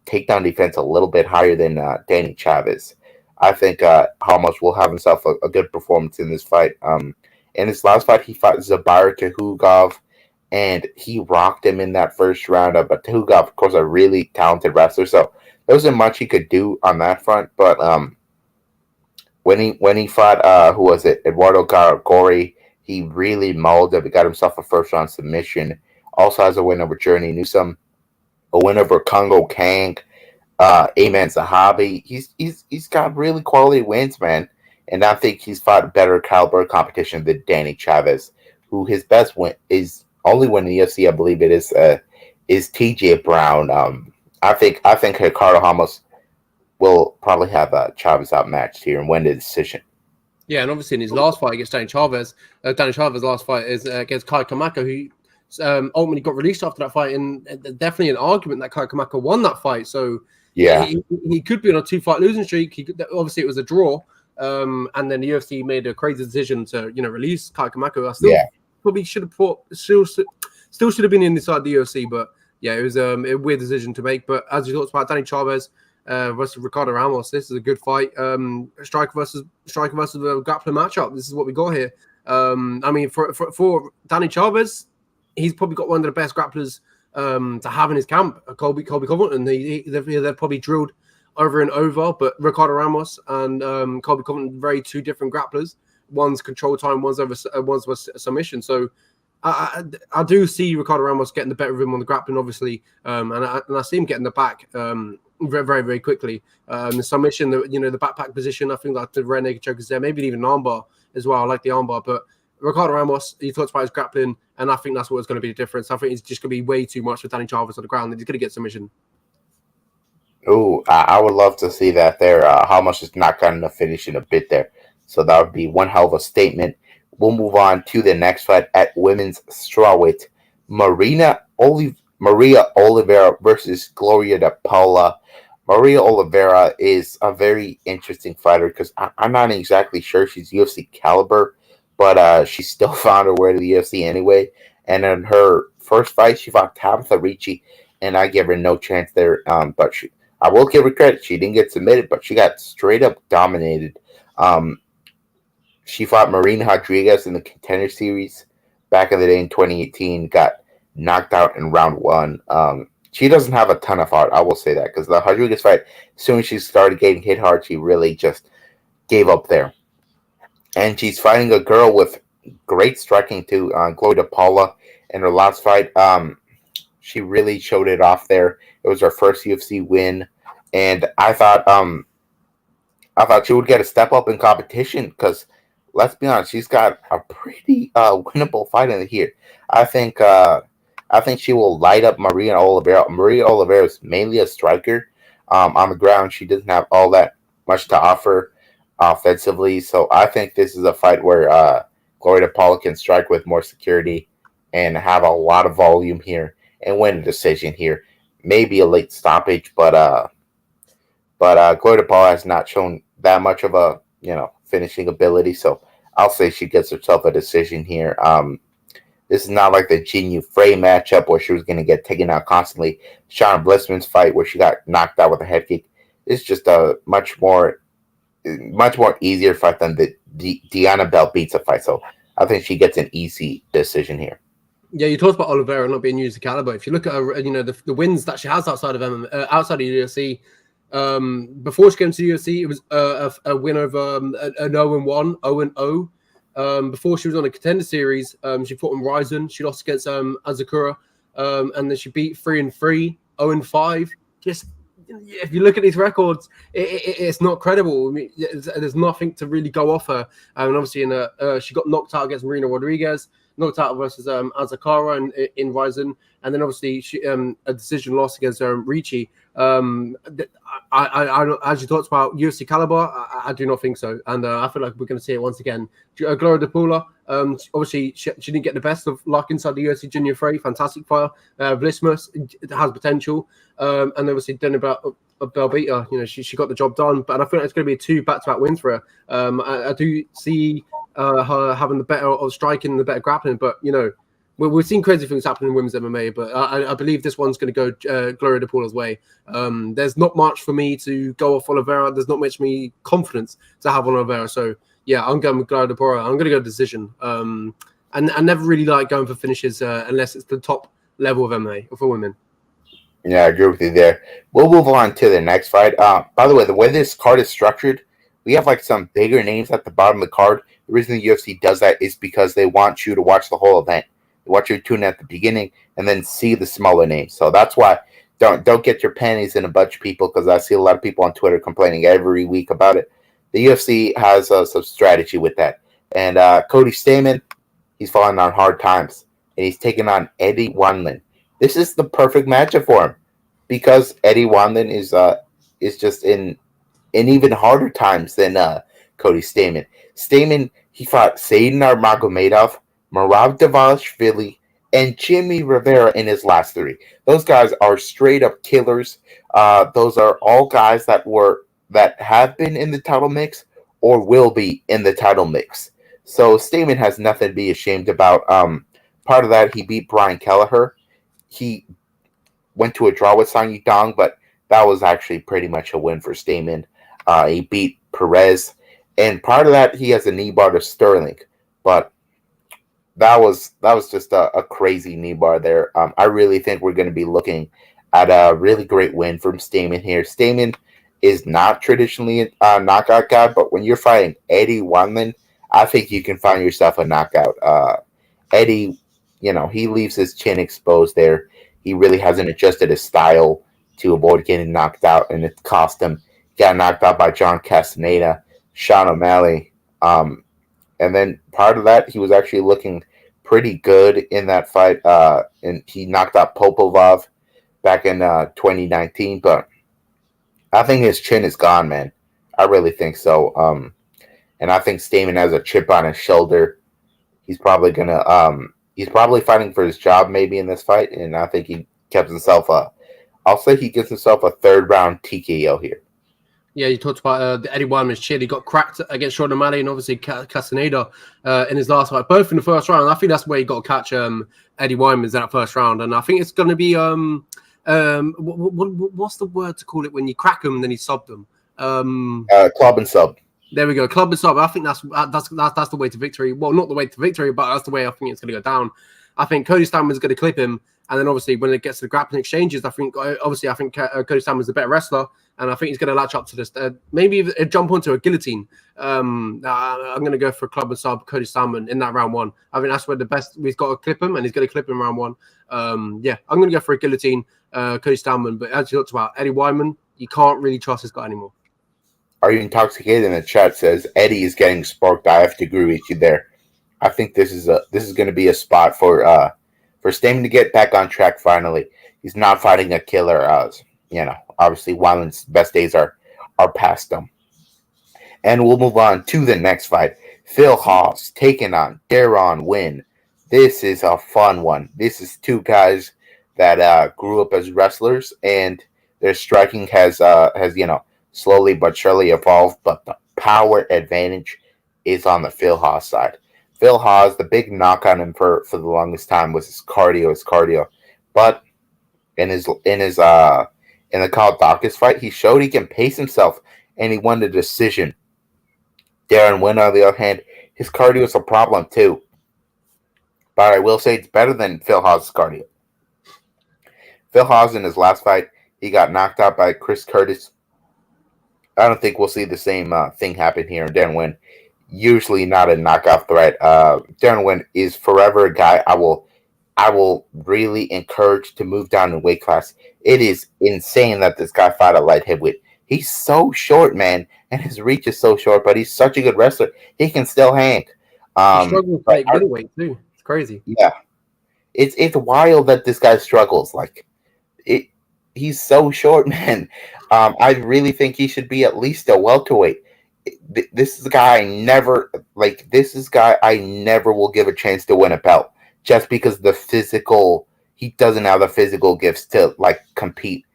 takedown defense a little bit higher than Danny Chavez. I think Ramos will have himself a good performance in this fight. In his last fight, he fought Zabair Tehugov, and he rocked him in that first round. But Tehugov, of course, a really talented wrestler, so there wasn't much he could do on that front. But when he fought, who was it? Eduardo Garagori, he really mauled him. He got himself a first round submission. Also has a win over Journey Newsome. a win over Congo Kang, Amen Zahabi. He's got really quality wins, man. And I think he's fought better caliber competition than Danny Chavez, who his best win is only win in the UFC, I believe it is TJ Brown. I think Ricardo Ramos will probably have Chavez outmatched here and win the decision. Yeah, and obviously in his last fight against Danny Chavez's last fight is against Kai Kamako, who ultimately got released after that fight, and definitely an argument that Kai Kamako won that fight. So Yeah, he could be on a 2-fight losing streak. Obviously it was a draw, and then the UFC made a crazy decision to release Kai Kamako. I still probably should have still should have been inside the UFC, but yeah, it was a weird decision to make. But as you talked about, Danny Chavez versus Ricardo Ramos, this is a good fight. Striker versus a grappling matchup. This is what we got here. I mean, for Danny Chavez, he's probably got one of the best grapplers to have in his camp. Colby Covington. They've probably drilled over and over. But Ricardo Ramos and Colby Covington, very two different grapplers. One's control time, one's was submission. So I do see Ricardo Ramos getting the better of him on the grappling, obviously, and I see him getting the back very, very, very quickly. The submission, the backpack position, I think like the rear naked choke is there, maybe even an armbar as well. I like the armbar, but Ricardo Ramos, he talks about his grappling, and I think that's what's going to be the difference. I think it's just going to be way too much for Danny Chavez on the ground, and he's going to get submission. Oh, I would love to see that there. Ramos is not gotten the finish in a bit there, so that would be one hell of a statement. We'll move on to the next fight at women's strawweight. Maria Oliveira versus Gloria De Paula. Maria Oliveira is a very interesting fighter because I'm not exactly sure she's UFC caliber, but she still found her way to the UFC anyway. And in her first fight, she fought Tabitha Ricci, and I give her no chance there. But I will give her credit. She didn't get submitted, but she got straight up dominated. She fought Marina Rodriguez in the Contender Series back in the day in 2018, got knocked out in round 1. She doesn't have a ton of heart, I will say that, because the Rodriguez fight, as soon as she started getting hit hard, she really just gave up there. And she's fighting a girl with great striking too, Gloria De Paula. In her last fight, she really showed it off there. It was her first UFC win, and I thought she would get a step up in competition because, let's be honest, she's got a pretty winnable fight in here. I think she will light up Maria Oliveira. Maria Oliveira is mainly a striker. On the ground, she doesn't have all that much to offer offensively. So I think this is a fight where Gloria De Paula can strike with more security and have a lot of volume here and win a decision here. Maybe a late stoppage, but Gloria De Paula has not shown that much of a finishing ability. So I'll say she gets herself a decision here. This is not like the Jinyu Frey matchup where she was going to get taken out constantly. Shawn Blissman's fight where she got knocked out with a head kick. It's just a much more easier fight than the Diana Belbita fight. So I think she gets an easy decision here. Yeah, you talked about Oliveira not being used to caliber. If you look at her, the wins that she has outside of outside of the UFC. Before she came to the UFC, it was a win over an 0-1, 0-0. Before she was on a Contender Series, she fought on Ryzen. She lost against Azakura, and then she beat 3-3, 0-5. Just if you look at these records, it's not credible. I mean, there's nothing to really go off her. And obviously, she got knocked out against Marina Rodriguez, knocked out versus Azakara in Ryzen, and then obviously she a decision loss against Ricci. I as you talked about UFC caliber, I do not think so, and I feel like we're going to see it once again. Gloria De Paula, obviously she didn't get the best of luck inside the UFC. Junior Frey, fantastic fighter. Vlismus has potential, and obviously then about Belbita, she got the job done, but I feel like it's going to be 2 back-to-back wins for her. I do see her having the better of striking, the better grappling, but we've seen crazy things happen in women's MMA, but I believe this one's going to go Gloria De Paula's way. There's not much for me to go off Oliveira. There's not much me confidence to have on Oliveira. So, yeah, I'm going with Gloria De Paula. I'm going to go decision. And I never really like going for finishes unless it's the top level of MMA for women. Yeah, I agree with you there. We'll move on to the next fight. By the way this card is structured, we have like some bigger names at the bottom of the card. The reason the UFC does that is because they want you to watch the whole event. They want you to tune in at the beginning and then see the smaller names. So that's why don't get your panties in a bunch, people, because I see a lot of people on Twitter complaining every week about it. The UFC has some strategy with that, and Cody Stamann, he's falling on hard times, and he's taking on Eddie Wineland. This is the perfect matchup for him because Eddie Wineland is just in even harder times than Cody Stamann. Stamann, he fought Saidan Nurmagomedov, Merab Dvalishvili, and Jimmy Rivera in his last three. Those guys are straight up killers. Those are all guys that have been in the title mix or will be in the title mix. So Stamann has nothing to be ashamed about. Part of that, he beat Brian Kelleher. He went to a draw with Song Yudong, but that was actually pretty much a win for Stamann. He beat Perez, and part of that, he has a knee bar to Sterling, but that was just a crazy knee bar there. I really think we're going to be looking at a really great win from Stamann here. Stamann is not traditionally a knockout guy, but when you're fighting Eddie Wineland, I think you can find yourself a knockout. Eddie, he leaves his chin exposed there. He really hasn't adjusted his style to avoid getting knocked out, and it cost him. He got knocked out by John Castaneda, Sean O'Malley. And then part of that, he was actually looking pretty good in that fight. And he knocked out Popov back in 2019. But I think his chin is gone, man. I really think so. And I think Stamann has a chip on his shoulder. He's probably he's probably fighting for his job maybe in this fight. And I think he kept himself I'll say he gets himself a third round TKO here. Yeah, you talked about the Eddie Wineman's chin. He got cracked against Sean O'Malley and obviously Castaneda in his last fight, both in the first round. I think that's where you got to catch Eddie Wineman's in that first round. And I think it's going to be what's the word to call it when you crack him and then you sub them? Club and sub. There we go, club and sub. I think that's the way to victory. Well, not the way to victory, but that's the way I think it's going to go down. I think Cody Stamann going to clip him. And then obviously when it gets to the grappling exchanges, I think Cody Stamann the better wrestler, and I think he's going to latch up to this. Maybe jump onto a guillotine. I'm going to go for a club and sub Cody Stamann in that round one. I think that's where the best we've got to clip him, and he's going to clip him round one. I'm going to go for a guillotine, Cody Stamann. But as you talked about Eddie Wineman, you can't really trust this guy anymore. Are you intoxicated? In the chat says Eddie is getting sparked. I have to agree with you there. I think this is going to be a spot for Stamann to get back on track finally. He's not fighting a killer. Obviously Wineland's best days are past him. And we'll move on to the next fight. Phil Haas taking on Deron Winn. This is a fun one. This is two guys that grew up as wrestlers, and their striking has slowly but surely evolved, but the power advantage is on the Phil Haas side. Phil Haas, the big knock on him for the longest time was his cardio. But in the Kyle Dawkins fight, he showed he can pace himself, and he won the decision. Deron Winn, on the other hand, his cardio is a problem too. But I will say it's better than Phil Haas' cardio. Phil Haas, in his last fight, he got knocked out by Chris Curtis. I don't think we'll see the same thing happen here. Deron Winn, usually not a knockout threat. Deron Winn is forever a guy I will really encourage to move down in weight class. It is insane that this guy fought a light heavyweight. He's so short, man, and his reach is so short, but he's such a good wrestler. He can still hang. He struggles to fight middleweight too. It's crazy. Yeah, it's wild that this guy struggles. He's so short, man. I really think he should be at least a welterweight. This is a guy I never will give a chance to win a belt just because he doesn't have the physical gifts to compete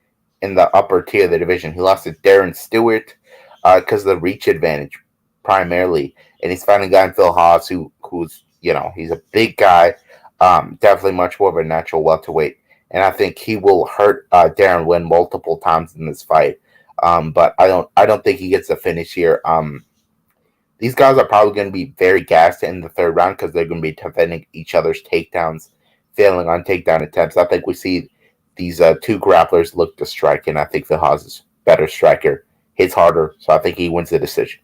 in the upper tier of the division. He lost to Darren Stewart because of the reach advantage primarily, and he's fighting a guy in Phil Haas who's he's a big guy, definitely much more of a natural welterweight. And I think he will hurt Deron Winn multiple times in this fight. But I don't think he gets a finish here. These guys are probably going to be very gassed in the third round because they're going to be defending each other's takedowns, failing on takedown attempts. I think we see these two grapplers look to strike, and I think Phil Haas is better striker, hits harder, so I think he wins the decision.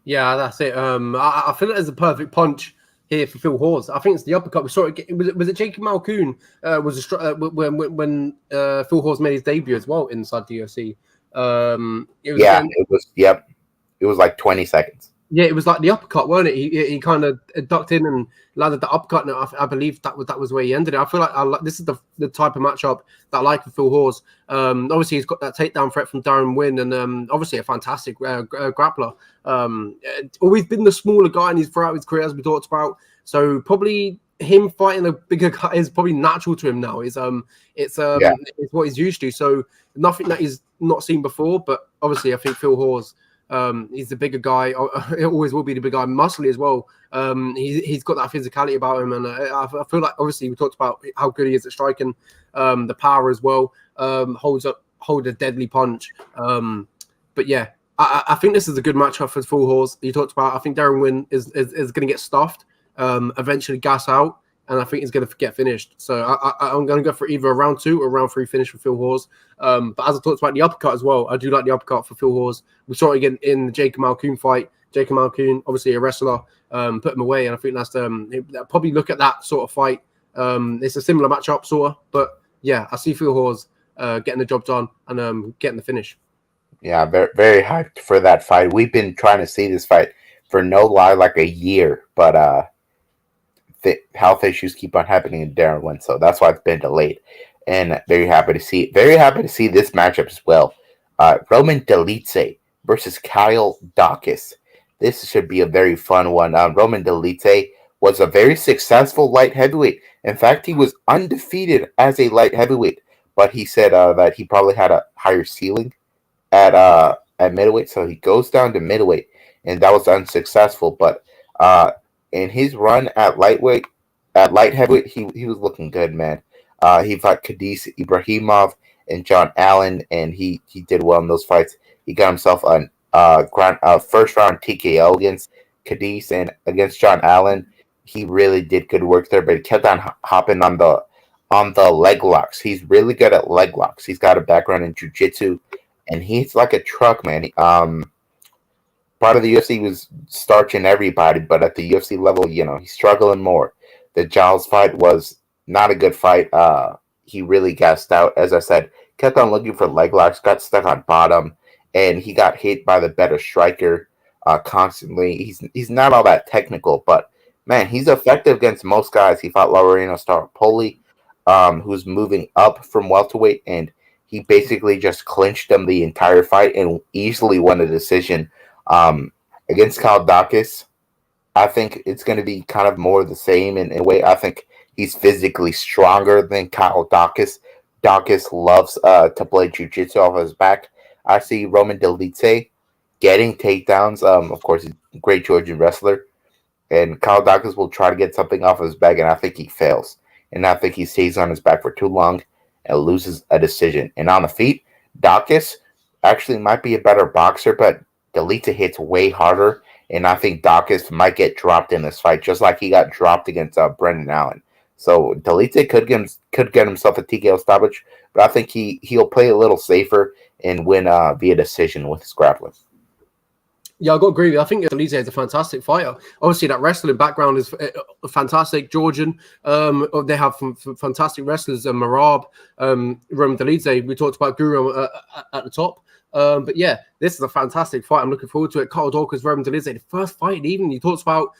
Yeah, that's it. I feel like there's a perfect punch here for Phil Hawes. I think it's the uppercut. We saw it. Was it Jacob Malkoon? When Phil Hawes made his debut as well inside the UFC. It was Yeah, again, it was. Yep, it was like 20 seconds. yeah, it was like the uppercut, weren't it? He kind of ducked in and landed the uppercut, and I believe that was where he ended it. I feel like this is the type of matchup that I like for Phil Hawes. Obviously, he's got that takedown threat from Darren Wynn, and obviously a fantastic grappler. Always been the smaller guy throughout his career, as we talked about. So probably him fighting a bigger guy is probably natural to him now. It's what he's used to. So nothing that he's not seen before. But obviously, I think Phil Hawes. He's the bigger guy. It always will be the big guy, muscly as well. He's got that physicality about him, and I feel like obviously we talked about how good he is at striking, the power as well. Hold a deadly punch. But yeah, I think this is a good matchup for Phil Hawes. You talked about. I think Darren Wynn is going to get stuffed, eventually gas out. And I think he's going to get finished. So I'm going to go for either a round 2 or a round 3 finish for Phil Hawes. But as I talked about the uppercut as well, I do like the uppercut for Phil Hawes. We saw it again in the Jacob Malkoon fight. Jacob Malkoon, obviously a wrestler, put him away. And I think that's probably look at that sort of fight. It's a similar matchup, sort of. But yeah, I see Phil Hawes getting the job done and getting the finish. Yeah, very, very hyped for that fight. We've been trying to see this fight for no lie like a year. But the health issues keep on happening in Darren Wynn, so that's why it's been delayed. And very happy to see this matchup as well. Roman Dolidze versus Kyle Dawkins. This should be a very fun one. Roman Dolidze was a very successful light heavyweight. In fact, he was undefeated as a light heavyweight, but he said that he probably had a higher ceiling at middleweight, so he goes down to middleweight, and that was unsuccessful. But in his run at light heavyweight, he was looking good, man. He fought Khadis Ibrahimov and John Allen, and he did well in those fights. He got himself a first round TKO against Khadis, and against John Allen, he really did good work there. But he kept on hopping on the leg locks. He's really good at leg locks. He's got a background in jiu-jitsu, and he's like a truck, man. Part of the UFC was starching everybody, but at the UFC level, he's struggling more. The Giles fight was not a good fight. He really gassed out. As I said, kept on looking for leg locks, got stuck on bottom, and he got hit by the better striker constantly. He's not all that technical, but man, he's effective against most guys. He fought Laureano Staropoli, who's moving up from welterweight, and he basically just clinched him the entire fight and easily won a decision. Against Kyle Dawkins, I think it's going to be kind of more the same in a way. I think he's physically stronger than Kyle Dawkins. Dawkins loves to play jiu-jitsu off his back. I see Roman Dolidze getting takedowns. Of course, he's a great Georgian wrestler. And Kyle Dawkins will try to get something off his back, and I think he fails. And I think he stays on his back for too long and loses a decision. And on the feet, Dawkins actually might be a better boxer, but Dolidze hits way harder, and I think Dawkins might get dropped in this fight, just like he got dropped against Brendan Allen. So Dolidze could get himself a TKO stoppage, but I think he'll play a little safer and win via decision with his grappling. Yeah, I got to agree with you. I think Dolidze is a fantastic fighter. Obviously, that wrestling background is fantastic. Georgian, they have fantastic wrestlers. Marab, Roman Dolidze. We talked about Guru at the top. But yeah, this is a fantastic fight. I'm looking forward to it. Kyle Dawkins, Roman Dolidze, the first fight in the evening. He talks about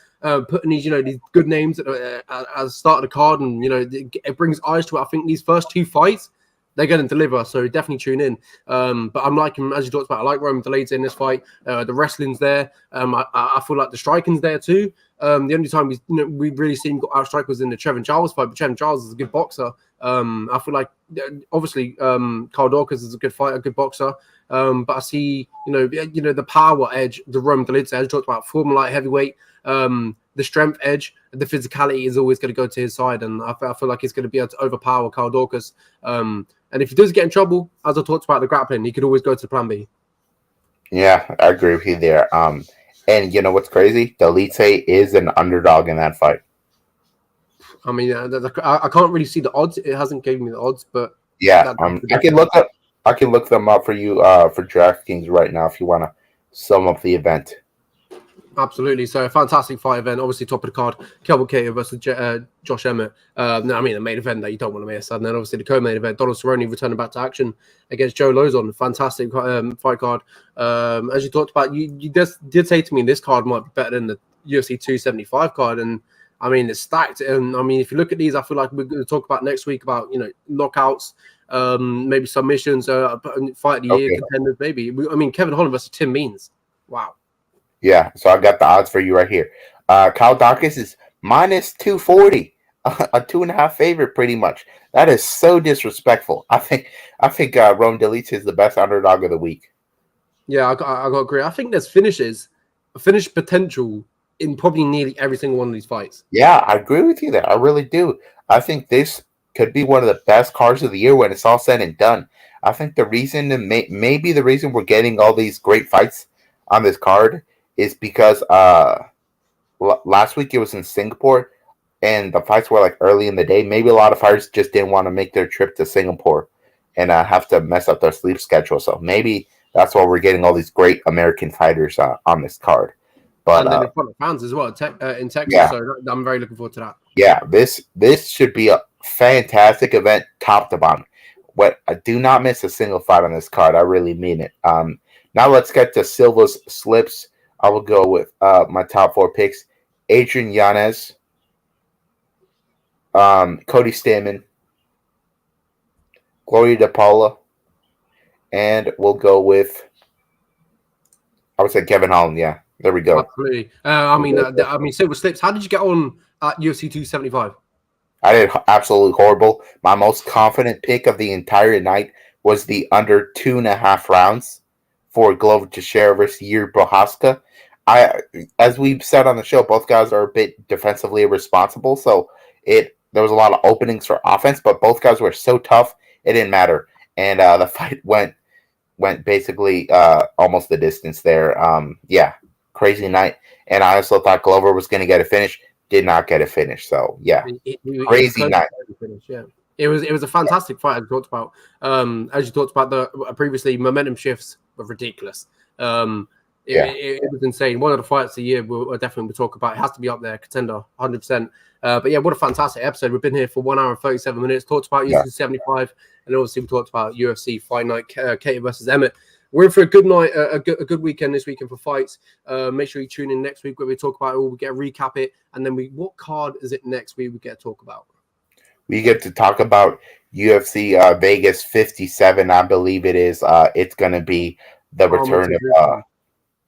putting these good names at the start of the card, and it brings eyes to it. I think these first 2 fights, they're going to deliver, so definitely tune in. But I'm liking, as you talked about, I like Roman Dolidze in this fight. The wrestling's there. I feel like the striking's there too. The only time we really seen our strike was in the Trevin Giles fight, but Trevin Giles is a good boxer. I feel like obviously Kyle Dawkins is a good fighter, a good boxer. But I see the power edge, the Roman Dolidze, as you talked about, former light heavyweight. The strength edge, the physicality is always going to go to his side, and I feel like he's going to be able to overpower Kyle Dawkins. And if he does get in trouble, as I talked about the grappling, he could always go to plan B. Yeah, I agree with you there. And you know what's crazy? Dolidze is an underdog in that fight. I mean, I can't really see the odds. It hasn't given me the odds, but yeah, I can look them up for you for DraftKings right now if you want to sum up the event. Absolutely. So a fantastic fight event. Obviously, top of the card, Kelvin Cater versus Josh Emmett. No, I mean, the main event that you don't want to miss. And then obviously the co-main event, Donald Cerrone returning back to action against Joe Lozon. Fantastic fight card. As you talked about, you just did say to me this card might be better than the UFC 275 card. And I mean, it's stacked. And I mean, if you look at these, I feel like we're going to talk about next week about, knockouts, maybe submissions, fight of the year contenders, maybe. I mean, Kevin Holland versus Tim Means. Wow. Yeah, so I got the odds for you right here. Kyle Dawkins is minus 240, a 2.5 favorite, pretty much. That is so disrespectful. I think Rome Delete is the best underdog of the week. Yeah, I got to agree. I think there's finish potential in probably nearly every single one of these fights. Yeah, I agree with you there. I really do. I think this could be one of the best cards of the year when it's all said and done. I think the reason, maybe the reason we're getting all these great fights on this card is because last week it was in Singapore and the fights were like early in the day. Maybe a lot of fighters just didn't want to make their trip to Singapore and have to mess up their sleep schedule. So maybe that's why we're getting all these great American fighters on this card. But and then in front of fans as well in Texas. Yeah. So I'm very looking forward to that. Yeah, this should be a fantastic event top to bottom. Do not miss a single fight on this card. I really mean it. Now let's get to Silva's slips. I will go with my top 4 picks: Adrian Yanez, Cody Stamann, Gloria DePaula, and we'll go with, I would say, Kevin Holland. Yeah, there we go. Absolutely. I mean, Silver Slips. How did you get on at UFC 275? I did absolutely horrible. My most confident pick of the entire night was the under 2.5 rounds for Glover Teixeira versus Yuri Prochazka. As we've said on the show, both guys are a bit defensively irresponsible, so there was a lot of openings for offense, but both guys were so tough it didn't matter, and the fight went basically almost the distance there. Yeah, crazy night, and I also thought Glover was going to get a finish, did not get a finish. So yeah, crazy night. Yeah. It was a fantastic fight. As you talked about, previously, momentum shifts were ridiculous. It was insane. One of the fights of the year we'll definitely talk about. It has to be up there, contender, 100%. But yeah, what a fantastic episode. We've been here for 1 hour and 37 minutes. Talked about UFC 75, and obviously we talked about UFC Fight Night, Cater versus Emmett. We're in for a good night, a good weekend this weekend for fights. Make sure you tune in next week where we talk about it all. We get a recap it, and then what card is it next week we get to talk about? We get to talk about UFC Vegas 57, I believe it is. It's going to be the return of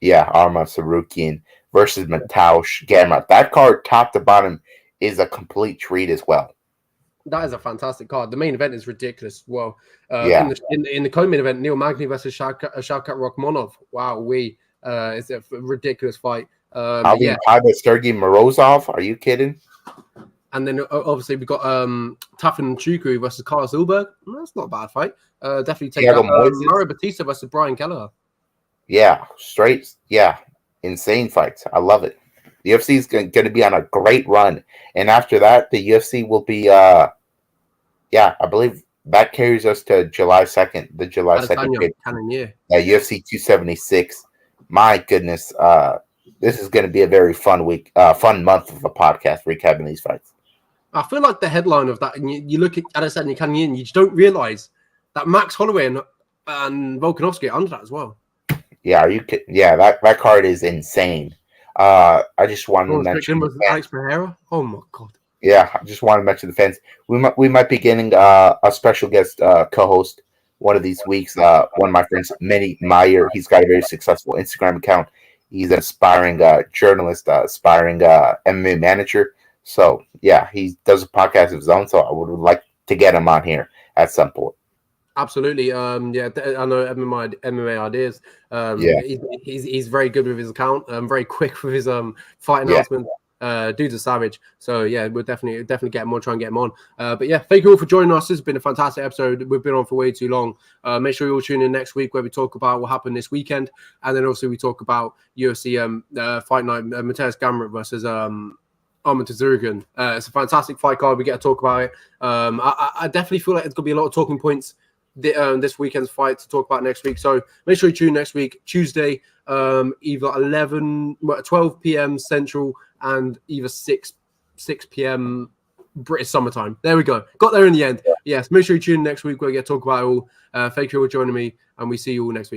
Arman Tsarukyan versus Mateusz Gamrot. That card, top to bottom, is a complete treat as well. That is a fantastic card. The main event is ridiculous. Well, in the co-main event, Neil Magny versus Shavkat Rakhmonov. Wow, it's a ridiculous fight. Sergey Morozov. Are you kidding? And then obviously we've got Tafin Nchukwu versus Carlos Ulberg. That's not a bad fight. Definitely take out Mario Batista versus Brian Kelleher. Yeah, insane fights. I love it. The UFC is going to be on a great run, and after that, the UFC will be. I believe that carries us to July 2nd. The July 2nd year. UFC 276. My goodness, this is going to be a very fun week, fun month of a podcast recapping these fights. I feel like the headline of that, and you look at Adesanya Cannonier, you just don't realize that Max Holloway and Volkanovski are under that as well. Yeah, that card is insane. I just wanted to mention Alex Pereira. Oh my god. Yeah, I just want to mention the fans. We might be getting a special guest co-host one of these weeks. One of my friends, Manny Meyer. He's got a very successful Instagram account. He's an aspiring journalist, aspiring MMA manager. So yeah, he does a podcast of his own. So I would like to get him on here at some point. Absolutely. I know MMA ideas. He's very good with his account. Very quick with his fight announcements. Dude's a savage. So yeah, we'll definitely get him on, try and get him on. But yeah, thank you all for joining us. This has been a fantastic episode. We've been on for way too long. Make sure you all tune in next week where we talk about what happened this weekend, and then also we talk about UFC Fight Night, Mateusz Gamrot versus Arman Tsarukyan. It's a fantastic fight card. We get to talk about it. I definitely feel like it's gonna be a lot of talking points this weekend's fight to talk about next week. So make sure you tune next week, Tuesday, either 12 p.m. Central and either 6 p.m. British summertime. There we go. Got there in the end. Yes, make sure you tune in next week. We're going to talk about it all. Thank you for joining me, and we see you all next week.